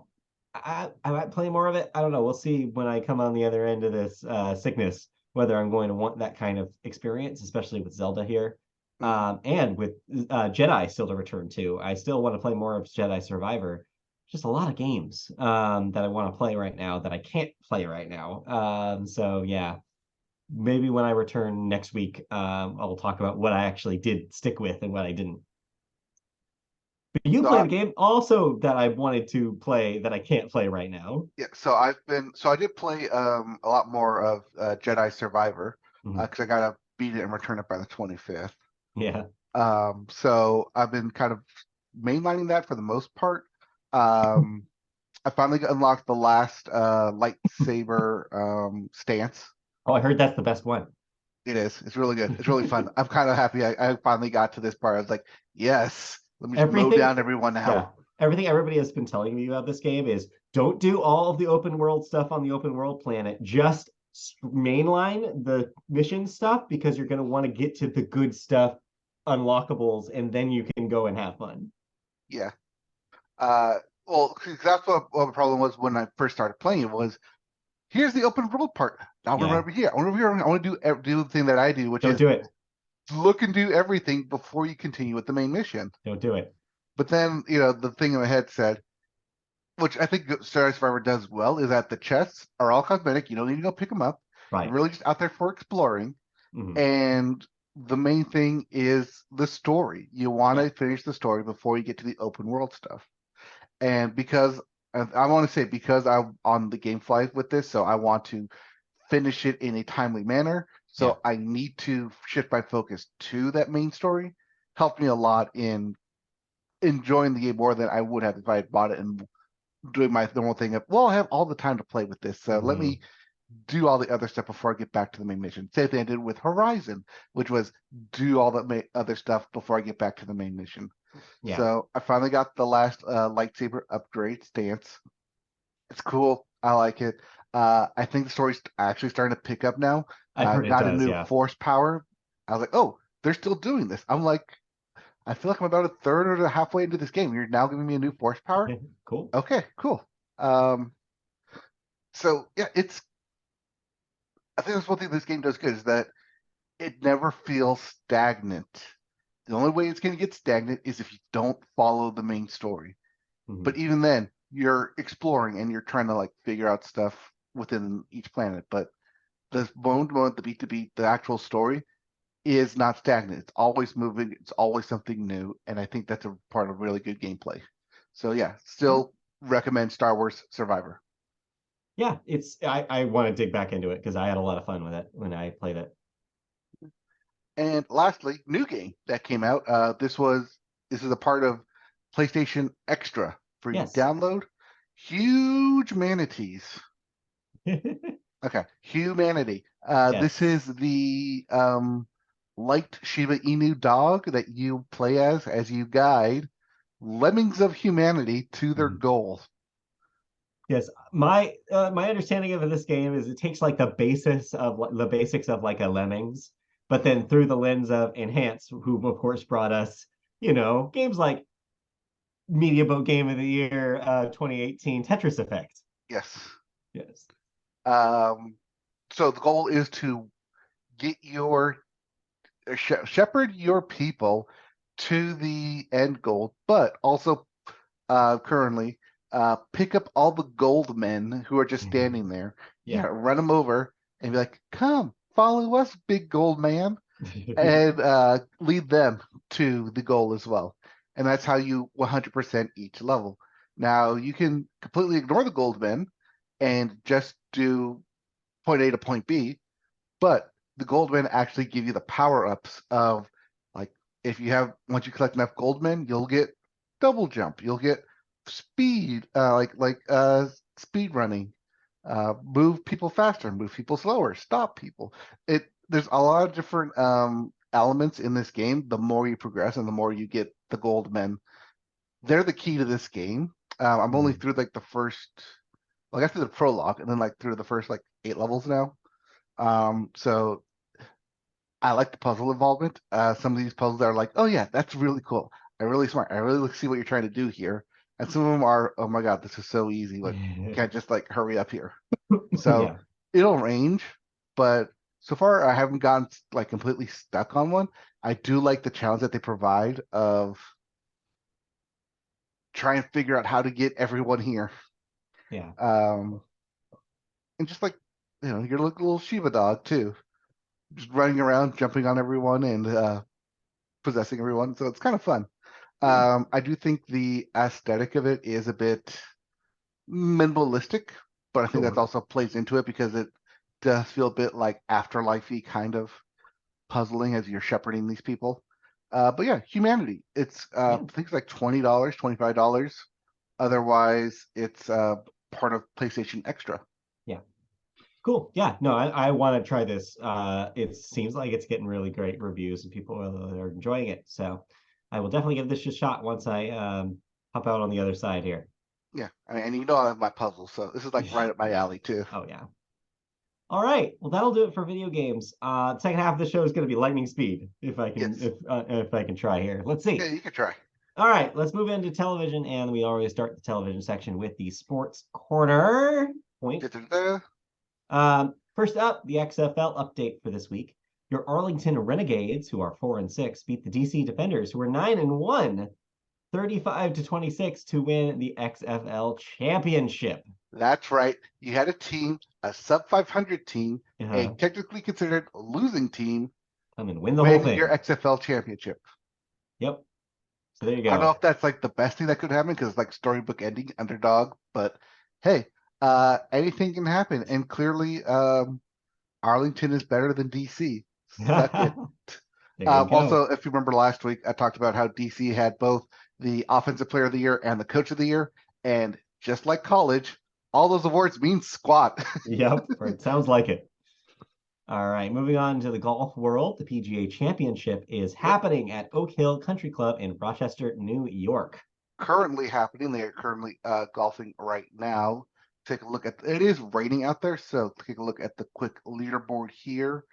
B: I might play more of it. I don't know. We'll see when I come on the other end of this sickness, whether I'm going to want that kind of experience, especially with Zelda here. And with Jedi still to return to. I still want to play more of Jedi Survivor. Just a lot of games that I want to play right now that I can't play right now. So yeah, maybe when I return next week, I'll talk about what I actually did stick with and what I didn't. But you played a game also that I wanted to play that I can't play right now.
A: Yeah, so I did play a lot more of Jedi Survivor because I gotta beat it and return it by the 25th.
B: Yeah.
A: So I've been kind of mainlining that for the most part. I finally unlocked the last lightsaber stance.
B: Oh, I heard that's the best one.
A: It is. It's really good. It's really fun. I'm kind of happy I finally got to this part. I was like, yes, let me just mow down everyone now.
B: Yeah. Everything everybody has been telling me about this game is don't do all of the open world stuff on the open world planet. Just mainline the mission stuff because you're going to want to get to the good stuff, unlockables, and then you can go and have fun.
A: Yeah. Well, that's what the problem was when I first started playing it was, here's the open world part. Now we're over here. I want to do the thing that I do, which is
B: do it.
A: Look and do everything before you continue with the main mission.
B: Don't do it.
A: But then, the thing in my head said, which I think Jedi Survivor does well, is that the chests are all cosmetic. You don't need to go pick them up.
B: Right.
A: You're really just out there for exploring. And the main thing is the story. You want to finish the story before you get to the open world stuff. And because I want to say, because I'm on the GameFly with this, so I want to finish it in a timely manner. So I need to shift my focus to that main story. Helped me a lot in enjoying the game more than I would have if I had bought it and doing my normal thing of, well, I have all the time to play with this. So let me do all the other stuff before I get back to the main mission. Same thing I did with Horizon, which was do all the other stuff before I get back to the main mission. Yeah. So I finally got the last lightsaber upgrade stance. It's cool. I like it. I think the story's actually starting to pick up now.
B: I've
A: got a new force power. I was like, oh, they're still doing this. I'm like, I feel like I'm about a third or halfway into this game. You're now giving me a new force power?
B: Cool.
A: Okay, cool. So yeah, I think that's one thing this game does good, is that it never feels stagnant. The only way it's going to get stagnant is if you don't follow the main story. But even then, you're exploring and you're trying to like figure out stuff within each planet. But the moment to moment, the beat to beat, the actual story is not stagnant. It's always moving. It's always something new. And I think that's a part of really good gameplay. So yeah, still recommend Star Wars Survivor.
B: Yeah, I want to dig back into it because I had a lot of fun with it when I played it.
A: And lastly, new game that came out. This is a part of PlayStation Extra for you to download. Huge Manatees. Okay, Humanity. This is the light Shiba Inu dog that you play as you guide lemmings of humanity to their goals.
B: Yes, my understanding of this game is it takes like the basics of like a Lemmings, but then through the lens of Enhance, who of course brought us, games like Media Boat Game of the Year 2018 Tetris Effect.
A: Yes.
B: Yes.
A: So the goal is to get shepherd your people to the end goal, but also currently pick up all the gold men who are just standing there. Yeah, run them over and be like, come, follow us, big gold man, and lead them to the goal as well. And that's how you 100% each level. Now, you can completely ignore the gold men and just do point A to point B, but the gold men actually give you the power ups of, like, if you have, once you collect enough gold men, you'll get double jump, you'll get speed, speed running, move people faster, move people slower, stop people. There's a lot of different elements in this game. The more you progress and the more you get the gold men, they're the key to this game. I'm only through like the first, well, I guess through the prologue, and then like through the first like 8 levels now. So I like the puzzle involvement. Some of these puzzles are like, oh yeah, that's really cool. I'm really smart. I really see what you're trying to do here. And some of them are, oh my god, this is so easy. Like, can't just like hurry up here. So
B: Yeah.
A: it'll range, but so far I haven't gotten like completely stuck on one. I do like the challenge that they provide of try and figure out how to get everyone here.
B: Yeah.
A: And just like, you're like a little Shiva dog too, just running around, jumping on everyone and possessing everyone. So it's kind of fun. I do think the aesthetic of it is a bit minimalistic, but I think that
B: Sure.
A: also plays into it because it does feel a bit like afterlife-y kind of puzzling as you're shepherding these people. But yeah, humanity. It's
B: Yeah.
A: I think it's like $20, $25. Otherwise, it's part of PlayStation Extra.
B: Yeah. Cool. Yeah. No, I want to try this. It seems like it's getting really great reviews and people are enjoying it. So I will definitely give this a shot once I hop out on the other side here.
A: Yeah, I mean, and I have my puzzles, so this is like right up my alley too.
B: Oh yeah. All right. Well, that'll do it for video games. The second half of the show is going to be lightning speed.
A: Yes.
B: If I can try here. Let's
A: Yeah,
B: see.
A: you can try.
B: All right. Let's move into television, and we already start the television section with the sports corner. Point.
A: Da-da-da.
B: First up, the XFL update for this week. Your Arlington Renegades, who are 4-6, beat the DC Defenders, who are 9-1, 35-26 to win the XFL championship.
A: That's right. You had a team, a sub 500 team, a
B: Uh-huh.
A: technically considered losing team,
B: Come and win the whole
A: win your
B: thing.
A: XFL championship.
B: Yep. So there you
A: I don't know
B: go.
A: if that's like the best thing that could happen because it's like storybook ending, underdog, but hey, anything can happen. And clearly, Arlington is better than DC. Suck it.
B: There you
A: Also,
B: go.
A: if you remember last week, I talked about how DC had both the Offensive Player of the Year and the Coach of the Year. And just like college, all those awards mean squat.
B: Yep. Or it sounds like it. All right. Moving on to the golf world. The PGA Championship is
A: Yep.
B: happening at Oak Hill Country Club in Rochester, New York.
A: Currently happening. They are currently golfing right now. Take a look at it is raining out there, so take a look at the quick leaderboard here.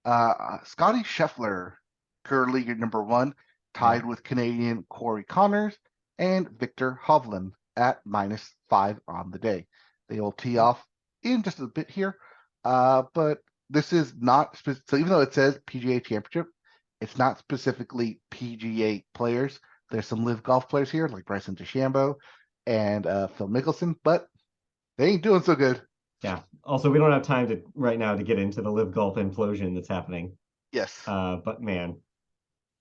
A: Scotty Scheffler, currently your number one, tied
B: Yep.
A: with Canadian Corey Connors and Victor Hovland at -5 on the day. They will tee off in just a bit here, but this is not so. Even though it says PGA Championship, it's not specifically PGA players. There's some live golf players here, like Bryson DeChambeau and Phil Mickelson, but they ain't doing so good.
B: Yeah. Also, we don't have time to right now to get into the live golf implosion that's happening.
A: Yes.
B: But man,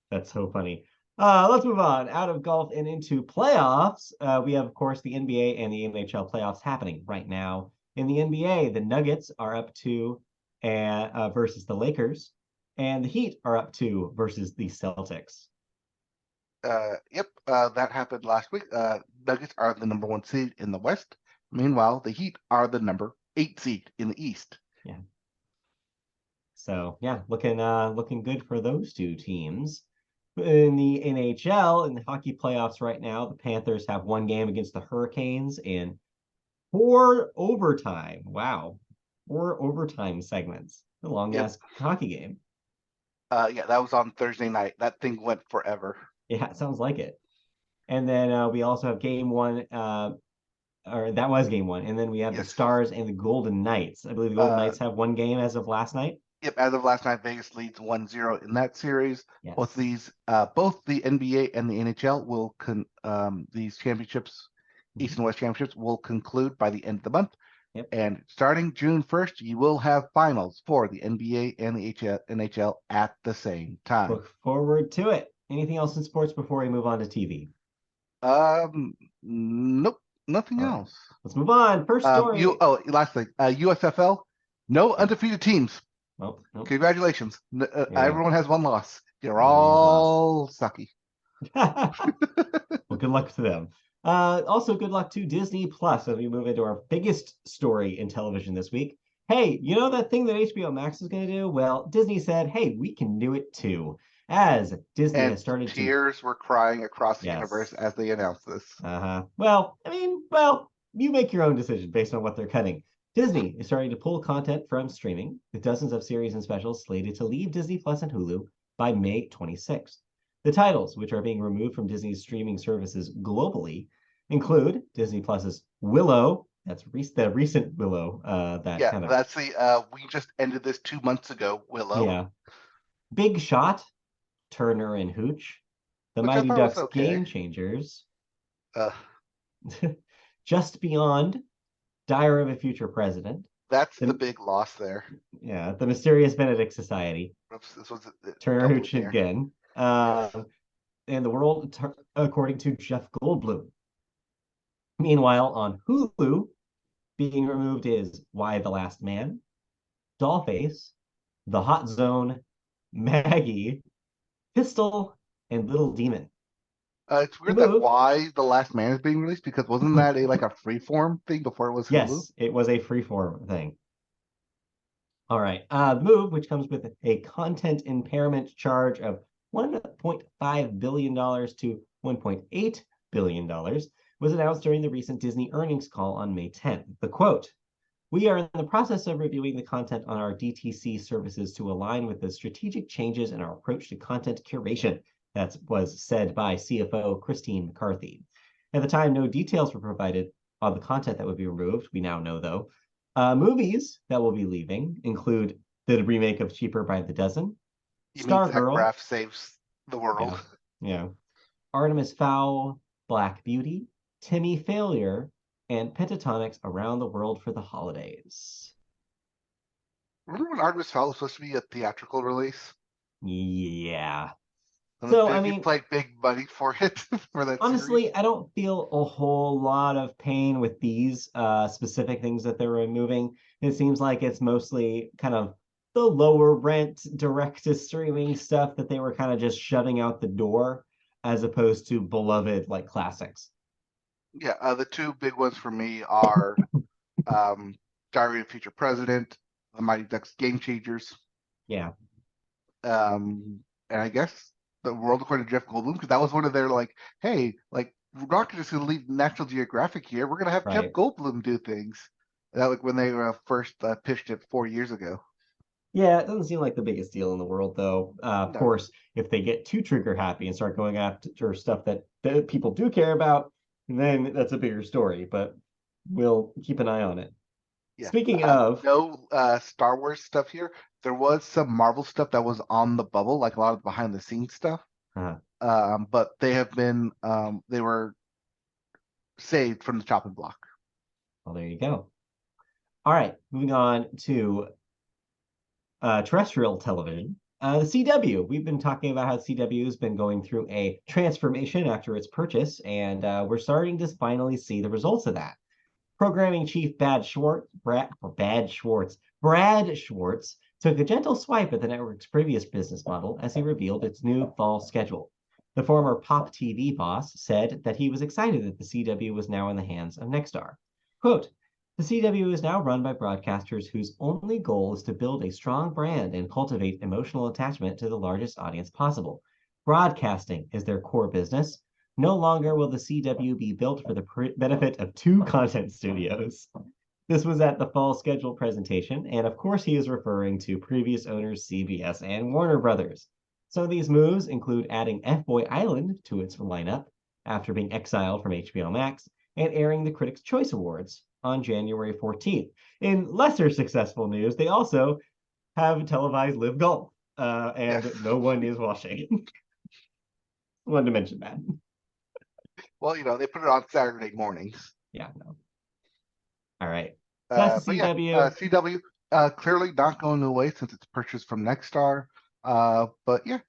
B: that's so funny. Let's move on out of golf and into playoffs. We have, of course, the NBA and the NHL playoffs happening right now. In the NBA, the Nuggets are up to versus the Lakers, and the Heat are up to versus the Celtics.
A: Yep, that happened last week. Nuggets are the number one seed in the West. Meanwhile, the Heat are the number 8 seed in the East.
B: Yeah. So yeah, looking good for those two teams. In the NHL, in the hockey playoffs right now, the Panthers have one game against the Hurricanes in 4 overtime. Wow. 4 overtime segments. A long
A: Yep.
B: ass hockey game.
A: Yeah, that was on Thursday night. That thing went forever.
B: Yeah, it sounds like it. And then we also have game one, or that was game one. And then we have the
A: Yes.
B: Stars and the Golden Knights. I believe the Golden Knights have one game as of last night.
A: Yep, as of last night, Vegas leads 1-0 in that series.
B: Yes.
A: Both the NBA and the NHL these championships, East and West championships, will conclude by the end of the month.
B: Yep.
A: And starting June 1st, you will have finals for the NBA and the NHL at the same time.
B: Look forward to it. Anything else in sports before we move on to TV?
A: Nope, nothing
B: All right.
A: else.
B: Let's move on. First story.
A: Last thing, USFL, no undefeated teams.
B: Well, nope.
A: Congratulations. Everyone has one loss. You're all sucky.
B: Well, good luck to them. Also, good luck to Disney Plus as we move into our biggest story in television this week. Hey, you know that thing that HBO Max is going to do? Well, Disney said, hey, we can do it too. As Disney has started to.
A: Tears were crying across the
B: Yes.
A: universe as they announced this.
B: Well, you make your own decision based on what they're cutting. Disney is starting to pull content from streaming, with dozens of series and specials slated to leave Disney Plus and Hulu by May 26th. The titles, which are being removed from Disney's streaming services globally, include Disney Plus's Willow. That's the recent Willow.
A: That's the we just ended this 2 months ago. Willow.
B: Yeah. Big Shot, Turner and Hooch, The
A: Which
B: Mighty Ducks
A: okay.
B: Game Changers, Just Beyond, Diary of a Future President.
A: That's the big loss there.
B: Yeah, The Mysterious Benedict Society.
A: This was
B: Turner Hooch again. And The World According to Jeff Goldblum. Meanwhile, on Hulu, being removed is Why the Last Man, Dollface, The Hot Zone, Maggie, Pistol, and Little Demon.
A: It's weird that Why the Last Man is being released, because wasn't that a freeform thing before it was Hulu?
B: Yes, it was a freeform thing. All right. Move, which comes with a content impairment charge of $1.5 billion to $1.8 billion, was announced during the recent Disney earnings call on May 10th. The quote, "We are in the process of reviewing the content on our DTC services to align with the strategic changes in our approach to content curation." That was said by CFO Christine McCarthy. At the time, no details were provided on the content that would be removed. We now know, though. Movies that will be leaving include the remake of Cheaper by the Dozen, Stargirl.
A: Zach Braff saves the world.
B: Yeah. Artemis Fowl, Black Beauty, Timmy Failure, and Pentatonix Around the World for the Holidays.
A: Remember when Artemis Fowl was supposed to be a theatrical release?
B: Yeah.
A: So you played big money for it for that.
B: Honestly,
A: series?
B: I don't feel a whole lot of pain with these specific things that they're removing. It seems like it's mostly kind of the lower rent direct to streaming stuff that they were kind of just shoving out the door, as opposed to beloved classics.
A: Yeah, the two big ones for me are Diary of a Future President, The Mighty Ducks Game Changers.
B: Yeah.
A: And I guess The World According to Jeff Goldblum, because that was one of their hey, we're not just going to leave National Geographic here. We're going to have Jeff Goldblum do things. That when they first pitched it 4 years ago.
B: Yeah, it doesn't seem like the biggest deal in the world, though. Of course, if they get too trigger happy and start going after stuff that people do care about, then that's a bigger story. But we'll keep an eye on it. Yeah. Speaking of
A: no Star Wars stuff here, there was some Marvel stuff that was on the bubble, like a lot of behind the scenes stuff. But they have been they were saved from the chopping block.
B: Well, there you go. All right, moving on to terrestrial television. The CW. We've been talking about how CW has been going through a transformation after its purchase, and we're starting to finally see the results of that. Programming chief Brad Schwartz took a gentle swipe at the network's previous business model as he revealed its new fall schedule. The former Pop TV boss said that he was excited that the CW was now in the hands of Nexstar. Quote, "The CW is now run by broadcasters whose only goal is to build a strong brand and cultivate emotional attachment to the largest audience possible. Broadcasting is their core business. No longer will the CW be built for the benefit of two content studios." This was at the fall schedule presentation, and of course he is referring to previous owners CBS and Warner Brothers. Some of these moves include adding F-Boy Island to its lineup after being exiled from HBO Max, and airing the Critics' Choice Awards on January 14th. In lesser successful news, they also have televised Live Golf, and no one is watching. Wanted to mention that.
A: Well, they put it on Saturday mornings.
B: Yeah, no. All right. That's the
A: But yeah,
B: CW.
A: CW clearly not going away since it's purchased from Nexstar. But yeah,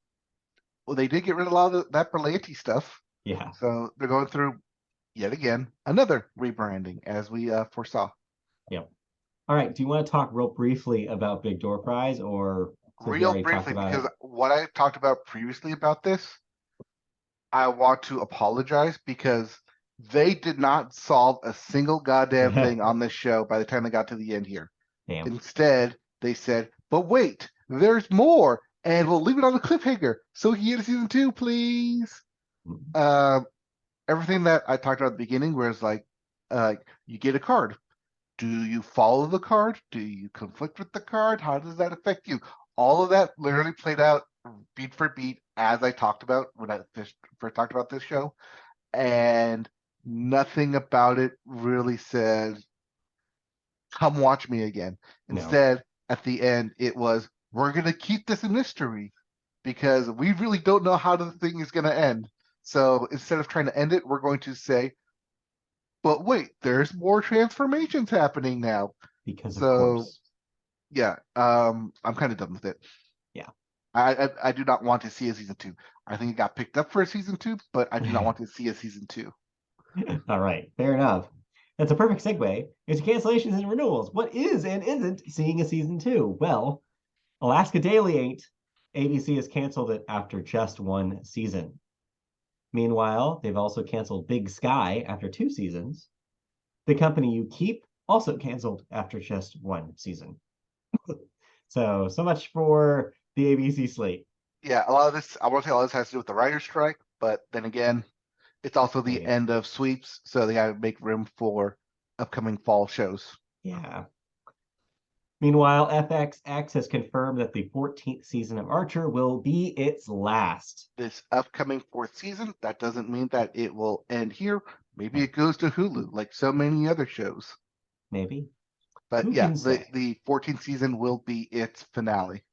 A: well, they did get rid of a lot of that Berlanti stuff.
B: Yeah.
A: So they're going through yet again another rebranding as we foresaw.
B: Yep. All right. Do you want to talk real briefly about Big Door Prize, or since we
A: Real
B: already talked
A: briefly,
B: about
A: because
B: it?
A: what I talked about previously about this, I want to apologize because they did not solve a single goddamn thing on this show by the time they got to the end here.
B: Damn.
A: Instead, they said, but wait, there's more, and we'll leave it on the cliffhanger. So he get a season 2, please. Everything that I talked about at the beginning, where it's like, you get a card. Do you follow the card? Do you conflict with the card? How does that affect you? All of that literally played out beat for beat as I talked about when I first talked about this show. And nothing about it really said, come watch me again.
B: No.
A: Instead, at the end, it was, we're going to keep this a mystery because we really don't know how the thing is going to end. So instead of trying to end it, we're going to say, but wait, there's more transformations happening now.
B: Because of
A: So
B: course.
A: yeah, I'm kind of done with it.
B: Yeah.
A: I do not want to see a season 2. I think it got picked up for a season 2, but I do not want to see a season 2.
B: All right, fair enough. That's a perfect segue into cancellations and renewals. What is and isn't seeing a season 2? Well, Alaska Daily ain't. ABC has canceled it after just one season. Meanwhile, they've also canceled Big Sky after 2 seasons. The Company You Keep also canceled after just one season. So much for the ABC slate.
A: Yeah, a lot of this, I want to say a lot of this has to do with the writer's strike, but then again, it's also the end of sweeps, so they got to make room for upcoming fall shows.
B: Yeah. Meanwhile, FXX has confirmed that the 14th season of Archer will be its last.
A: This upcoming 4th season, that doesn't mean that it will end here. Maybe it goes to Hulu, like so many other shows.
B: Maybe.
A: But
B: Who
A: yeah,
B: can say?
A: the 14th season will be its finale.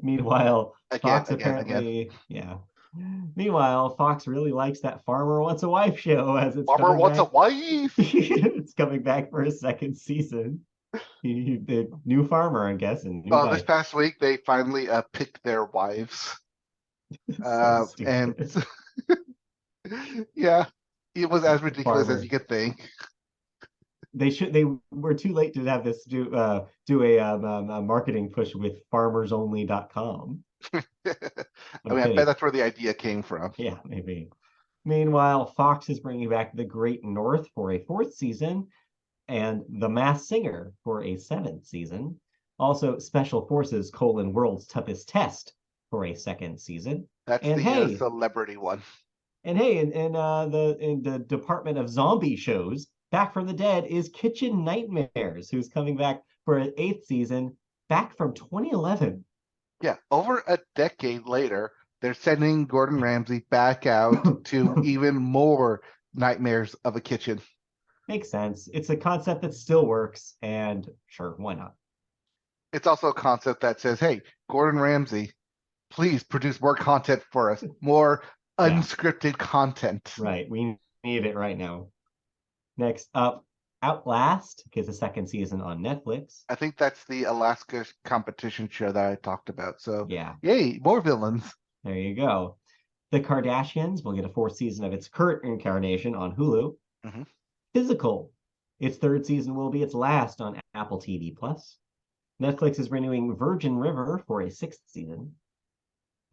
B: Meanwhile, Fox
A: Again.
B: apparently, yeah. Meanwhile, Fox really likes that Farmer Wants a Wife show as it's
A: Farmer
B: coming
A: wants
B: back.
A: a wife.
B: It's coming back for a second season. The new farmer, I guess, and new
A: This
B: wife.
A: past week they finally picked their wives.
B: So
A: And
B: stupid.
A: yeah, it was as ridiculous as you could think.
B: They were too late to have this do a marketing push with farmersonly.com.
A: I mean, I bet that's where the idea came from.
B: Yeah, maybe. Meanwhile, Fox is bringing back The Great North for a 4th season and The Masked Singer for a 7th season. Also, Special Forces: World's Toughest Test for a 2nd season.
A: That's
B: and
A: the celebrity one.
B: And hey, in the Department of Zombie shows, back from the dead is Kitchen Nightmares, who's coming back for an 8th season, back from 2011.
A: Yeah, over a decade later, they're sending Gordon Ramsay back out to even more nightmares of a kitchen.
B: Makes sense. It's a concept that still works, and sure, why not?
A: It's also a concept that says, hey, Gordon Ramsay, please produce more content for us, more unscripted content.
B: Right, we need it right now. Next up, Outlast gets a 2nd season on Netflix.
A: I think that's the Alaska competition show that I talked about. So
B: yeah,
A: yay, more villains.
B: There you go. The Kardashians will get a 4th season of its current incarnation on Hulu.
A: Mm-hmm.
B: Physical. Its 3rd season will be its last on Apple TV+. Netflix is renewing Virgin River for a 6th season.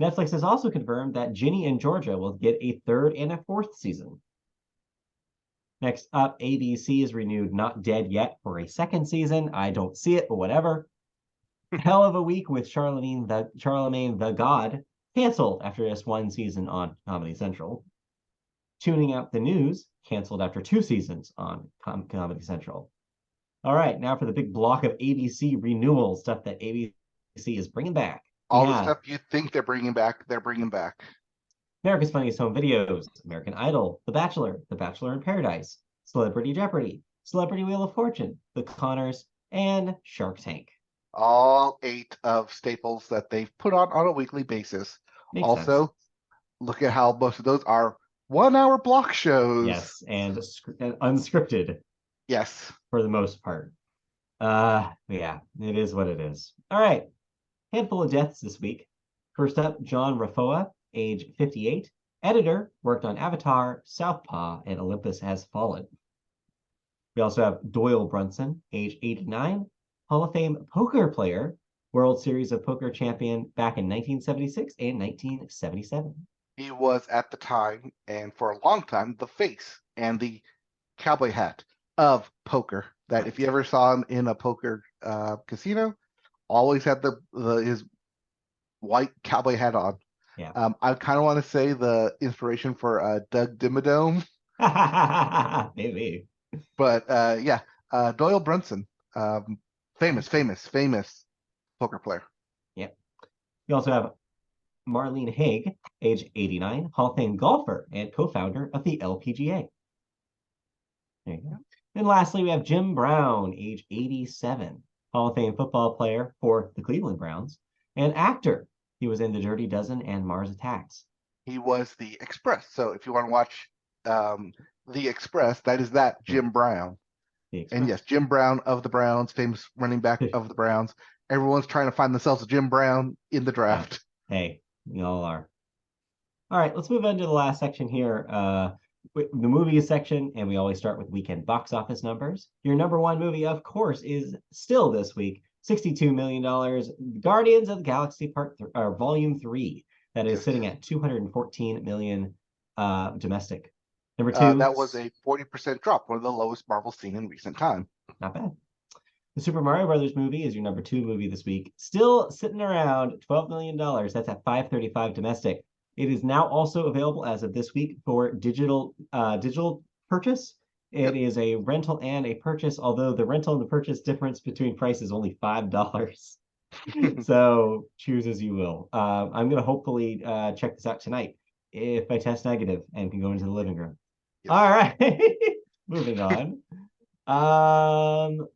B: Netflix has also confirmed that Ginny and Georgia will get a 3rd and a 4th season. Next up, ABC has renewed Not Dead Yet for a 2nd season. I don't see it, but whatever. Hell of a Week with Charlemagne the God canceled after just 1 season on Comedy Central. Tuning Out the News canceled after 2 seasons on Comedy Central. All right, now for the big block of ABC renewal stuff that ABC is bringing back.
A: All the stuff you think they're bringing back, they're bringing back.
B: America's Funniest Home Videos, American Idol, The Bachelor in Paradise, Celebrity Jeopardy, Celebrity Wheel of Fortune, The Connors, and Shark Tank.
A: All 8 of staples that they've put on a weekly basis.
B: Makes sense.
A: Look at how most of those are 1-hour block shows.
B: Yes, and unscripted.
A: Yes.
B: for the most part. Yeah, it is what it is. All right. Handful of deaths this week. First up, John Rafoa, age 58. Editor, worked on Avatar, Southpaw, and Olympus Has Fallen. We also have Doyle Brunson, age 89. Hall of Fame poker player, World Series of Poker champion back in 1976 and 1977.
A: He was at the time, and for a long time, the face and the cowboy hat of poker. That if you ever saw him in a poker casino, always had his white cowboy hat on.
B: Yeah.
A: I kind of want to say the inspiration for Doug Dimmadome,
B: Maybe.
A: but yeah, Doyle Brunson, famous poker player.
B: Yeah. You also have Marlene Haig, age 89, Hall of Fame golfer and co-founder of the LPGA. There you go. And lastly, we have Jim Brown, age 87, Hall of Fame football player for the Cleveland Browns and actor. He was in The Dirty Dozen and Mars Attacks.
A: He was the Express. So if you want to watch the Express, that is Jim Brown. And yes, Jim Brown of the Browns, famous running back of the Browns. Everyone's trying to find themselves a Jim Brown in the draft.
B: Hey, we all are. All right, let's move on to the last section here. The movies section, and we always start with weekend box office numbers. Your number one movie, of course, is still this week, $62 million, Guardians of the Galaxy Volume 3. That is sitting at 214 million domestic. Number two.
A: That was a 40% drop, one of the lowest Marvel seen in recent time.
B: Not bad. The Super Mario Brothers movie is your number two movie this week. Still sitting around $12 million. That's at 535 domestic. It is now also available as of this week for digital purchase. It is a rental and a purchase, although the rental and the purchase difference between price is only $5. So choose as you will. I'm going to hopefully check this out tonight if I test negative and can go into the living room. Yes. All right. Moving on.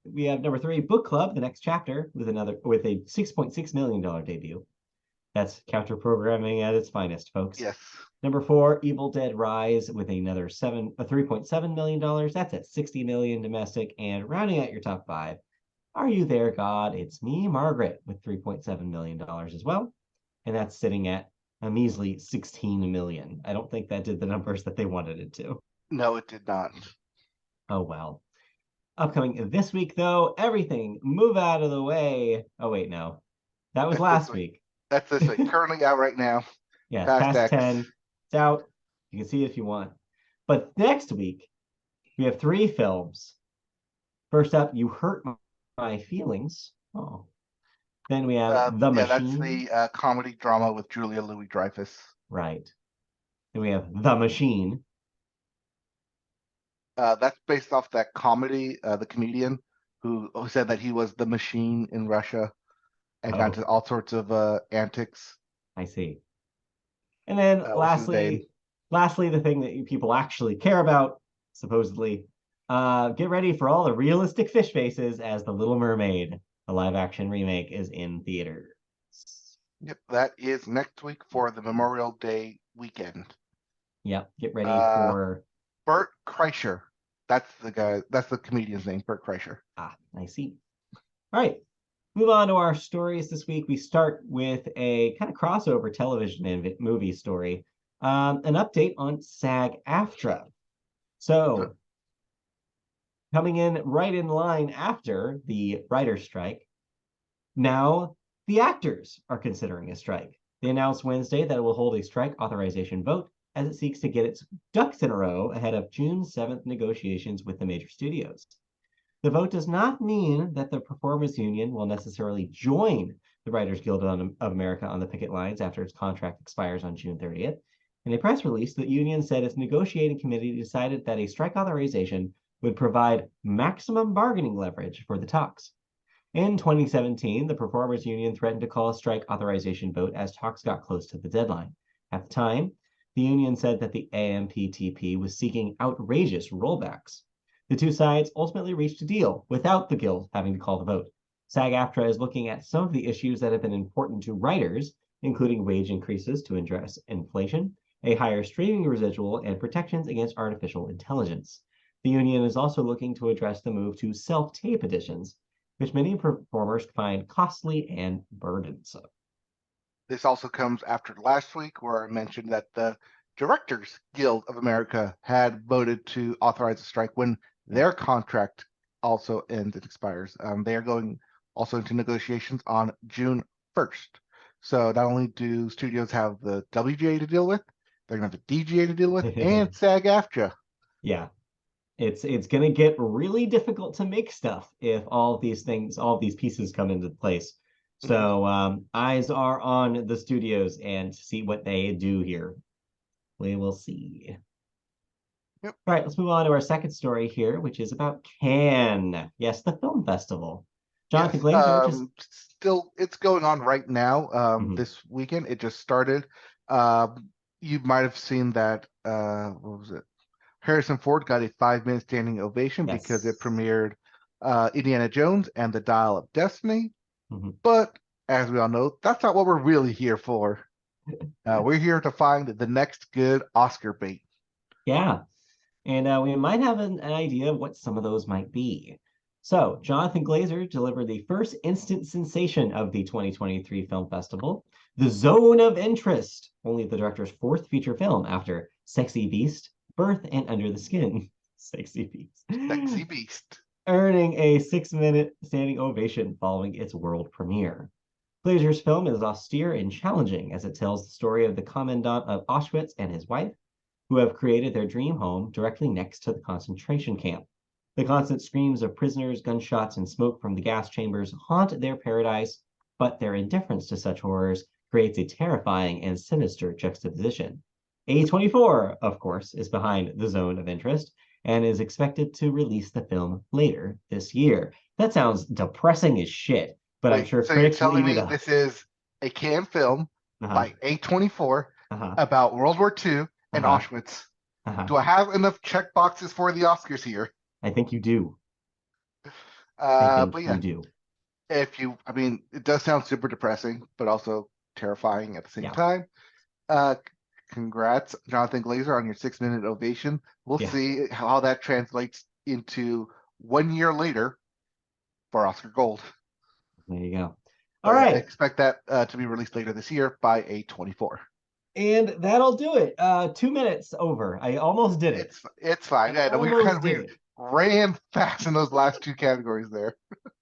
B: We have number three, Book Club, the next chapter, with a $6.6 million debut. That's counter programming at its finest, folks.
A: Yes.
B: Number four, Evil Dead Rise, with another $3.7 million. That's at 60 million domestic. And rounding out your top five, Are You There, God? It's Me, Margaret, with $3.7 million as well. And that's sitting at a measly 16 million. I don't think that did the numbers that they wanted it to.
A: No, it did not.
B: Oh, well. Upcoming this week, though, everything, Move Out of the Way. Oh, wait, no. That was last week.
A: That's this week. Currently out right now.
B: Yeah, past 10. It's out. You can see it if you want. But next week, we have three films. First up, You Hurt My Feelings. Oh. Then we have The Machine.
A: That's the comedy drama with Julia Louis-Dreyfus.
B: Right. Then we have The Machine.
A: That's based off that comedy, the comedian who said that he was the machine in Russia and got into all sorts of antics.
B: I see. And then lastly, the thing that people actually care about, supposedly, get ready for all the realistic fish faces as The Little Mermaid, a live-action remake, is in theaters.
A: Yep, that is next week for the Memorial Day weekend.
B: Yep, get ready for...
A: Bert Kreischer. That's the guy. That's the comedian's name, Bert Kreischer.
B: Ah, I see. All right. Move on to our stories this week. We start with a kind of crossover television and movie story. An update on SAG-AFTRA. So, coming in right in line after the writer's strike, now the actors are considering a strike. They announced Wednesday that it will hold a strike authorization vote as it seeks to get its ducks in a row ahead of June 7th negotiations with the major studios. The vote does not mean that the Performers Union will necessarily join the Writers Guild of America on the picket lines after its contract expires on June 30th. In a press release, the union said its negotiating committee decided that a strike authorization would provide maximum bargaining leverage for the talks. In 2017, the Performers Union threatened to call a strike authorization vote as talks got close to the deadline. At the time, the union said that the AMPTP was seeking outrageous rollbacks. The two sides ultimately reached a deal without the Guild having to call the vote. SAG-AFTRA is looking at some of the issues that have been important to writers, including wage increases to address inflation, a higher streaming residual, and protections against artificial intelligence. The union is also looking to address the move to self-tape editions, which many performers find costly and burdensome.
A: This also comes after last week, where I mentioned that the Directors Guild of America had voted to authorize a strike when their contract also ends and expires. They are going also into negotiations on June 1st. So not only do studios have the WGA to deal with, they're going to have the DGA to deal with, and SAG-AFTRA.
B: Yeah, it's going to get really difficult to make stuff if all of these things, all of these pieces come into place. So eyes are on the studios and see what they do here. We will see.
A: Yep.
B: All right, let's move on to our second story here, which is about Cannes. Yes, the film festival. Jonathan Glazer
A: still, it's going on right now. This weekend, it just started. You might have seen that. What was it? Harrison Ford got a 5-minute standing ovation because it premiered Indiana Jones and the Dial of Destiny. But as we all know, that's not what we're really here for. We're here to find the next good Oscar bait.
B: Yeah, and we might have an idea of what some of those might be. So, Jonathan Glazer delivered the first instant sensation of the 2023 film festival, The Zone of Interest, only the director's fourth feature film after Sexy Beast, Birth, and Under the Skin. Sexy Beast.
A: Sexy Beast.
B: Earning a 6-minute standing ovation following its world premiere. Glazer's film is austere and challenging as it tells the story of the commandant of Auschwitz and his wife, who have created their dream home directly next to the concentration camp. The constant screams of prisoners, gunshots, and smoke from the gas chambers haunt their paradise, but their indifference to such horrors creates a terrifying and sinister juxtaposition. A24, of course, is behind The Zone of Interest and is expected to release the film later this year. That sounds depressing as shit, but I'm sure
A: so
B: critics
A: you're
B: will
A: telling
B: eat it
A: me
B: up.
A: this is a Canne film by A24 about World War II and Auschwitz. Do I have enough check boxes for the Oscars here?
B: I think you do.
A: But yeah,
B: you do.
A: I mean, it does sound super depressing, but also terrifying at the same time. Congrats, Jonathan Glazer, on your 6-minute ovation. We'll see how that translates into 1 year later for Oscar Gold.
B: There you go. All right.
A: I expect that to be released later this year by A24.
B: And that'll do it. 2 minutes over. I almost did it.
A: It's fine. We ran fast in those last two categories there.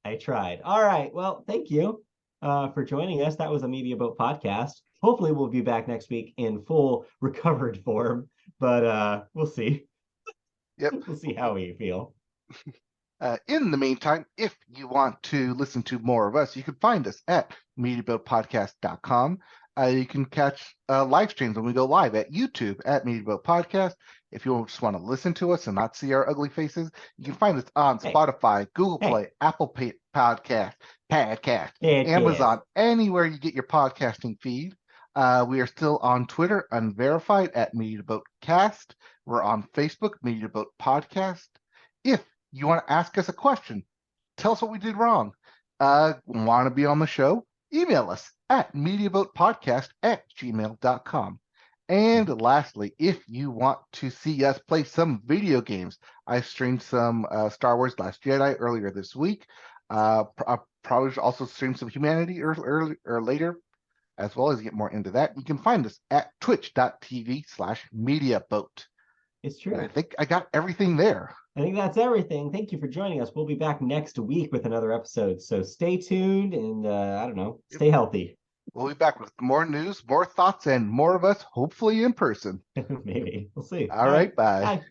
B: I tried. All right. Well, thank you for joining us. That was a Media Boat podcast. Hopefully we'll be back next week in full recovered form, but we'll see.
A: Yep.
B: We'll see how we feel.
A: In the meantime, if you want to listen to more of us, you can find us at MediaBoatPodcast.com. You can catch live streams when we go live at YouTube at MediaBoat Podcast. If you just want to listen to us and not see our ugly faces, you can find us on Spotify, Google Play, Apple Podcast, Amazon, anywhere you get your podcasting feed. We are still on Twitter, unverified, at MediaBoatCast. We're on Facebook, MediaBoat Podcast. If you want to ask us a question, tell us what we did wrong, want to be on the show, email us at mediaboatpodcast@gmail.com. And lastly, if you want to see us play some video games, I streamed some Star Wars Last Jedi earlier this week. I'll probably also stream some Humanity early or later, as well as get more into that. You can find us at twitch.tv/mediaboat.
B: It's true.
A: And I think I got everything there.
B: I think that's everything. Thank you for joining us. We'll be back next week with another episode. So stay tuned and I don't know, stay healthy.
A: We'll be back with more news, more thoughts, and more of us, hopefully in person.
B: Maybe. We'll see.
A: All right. Bye.
B: Bye.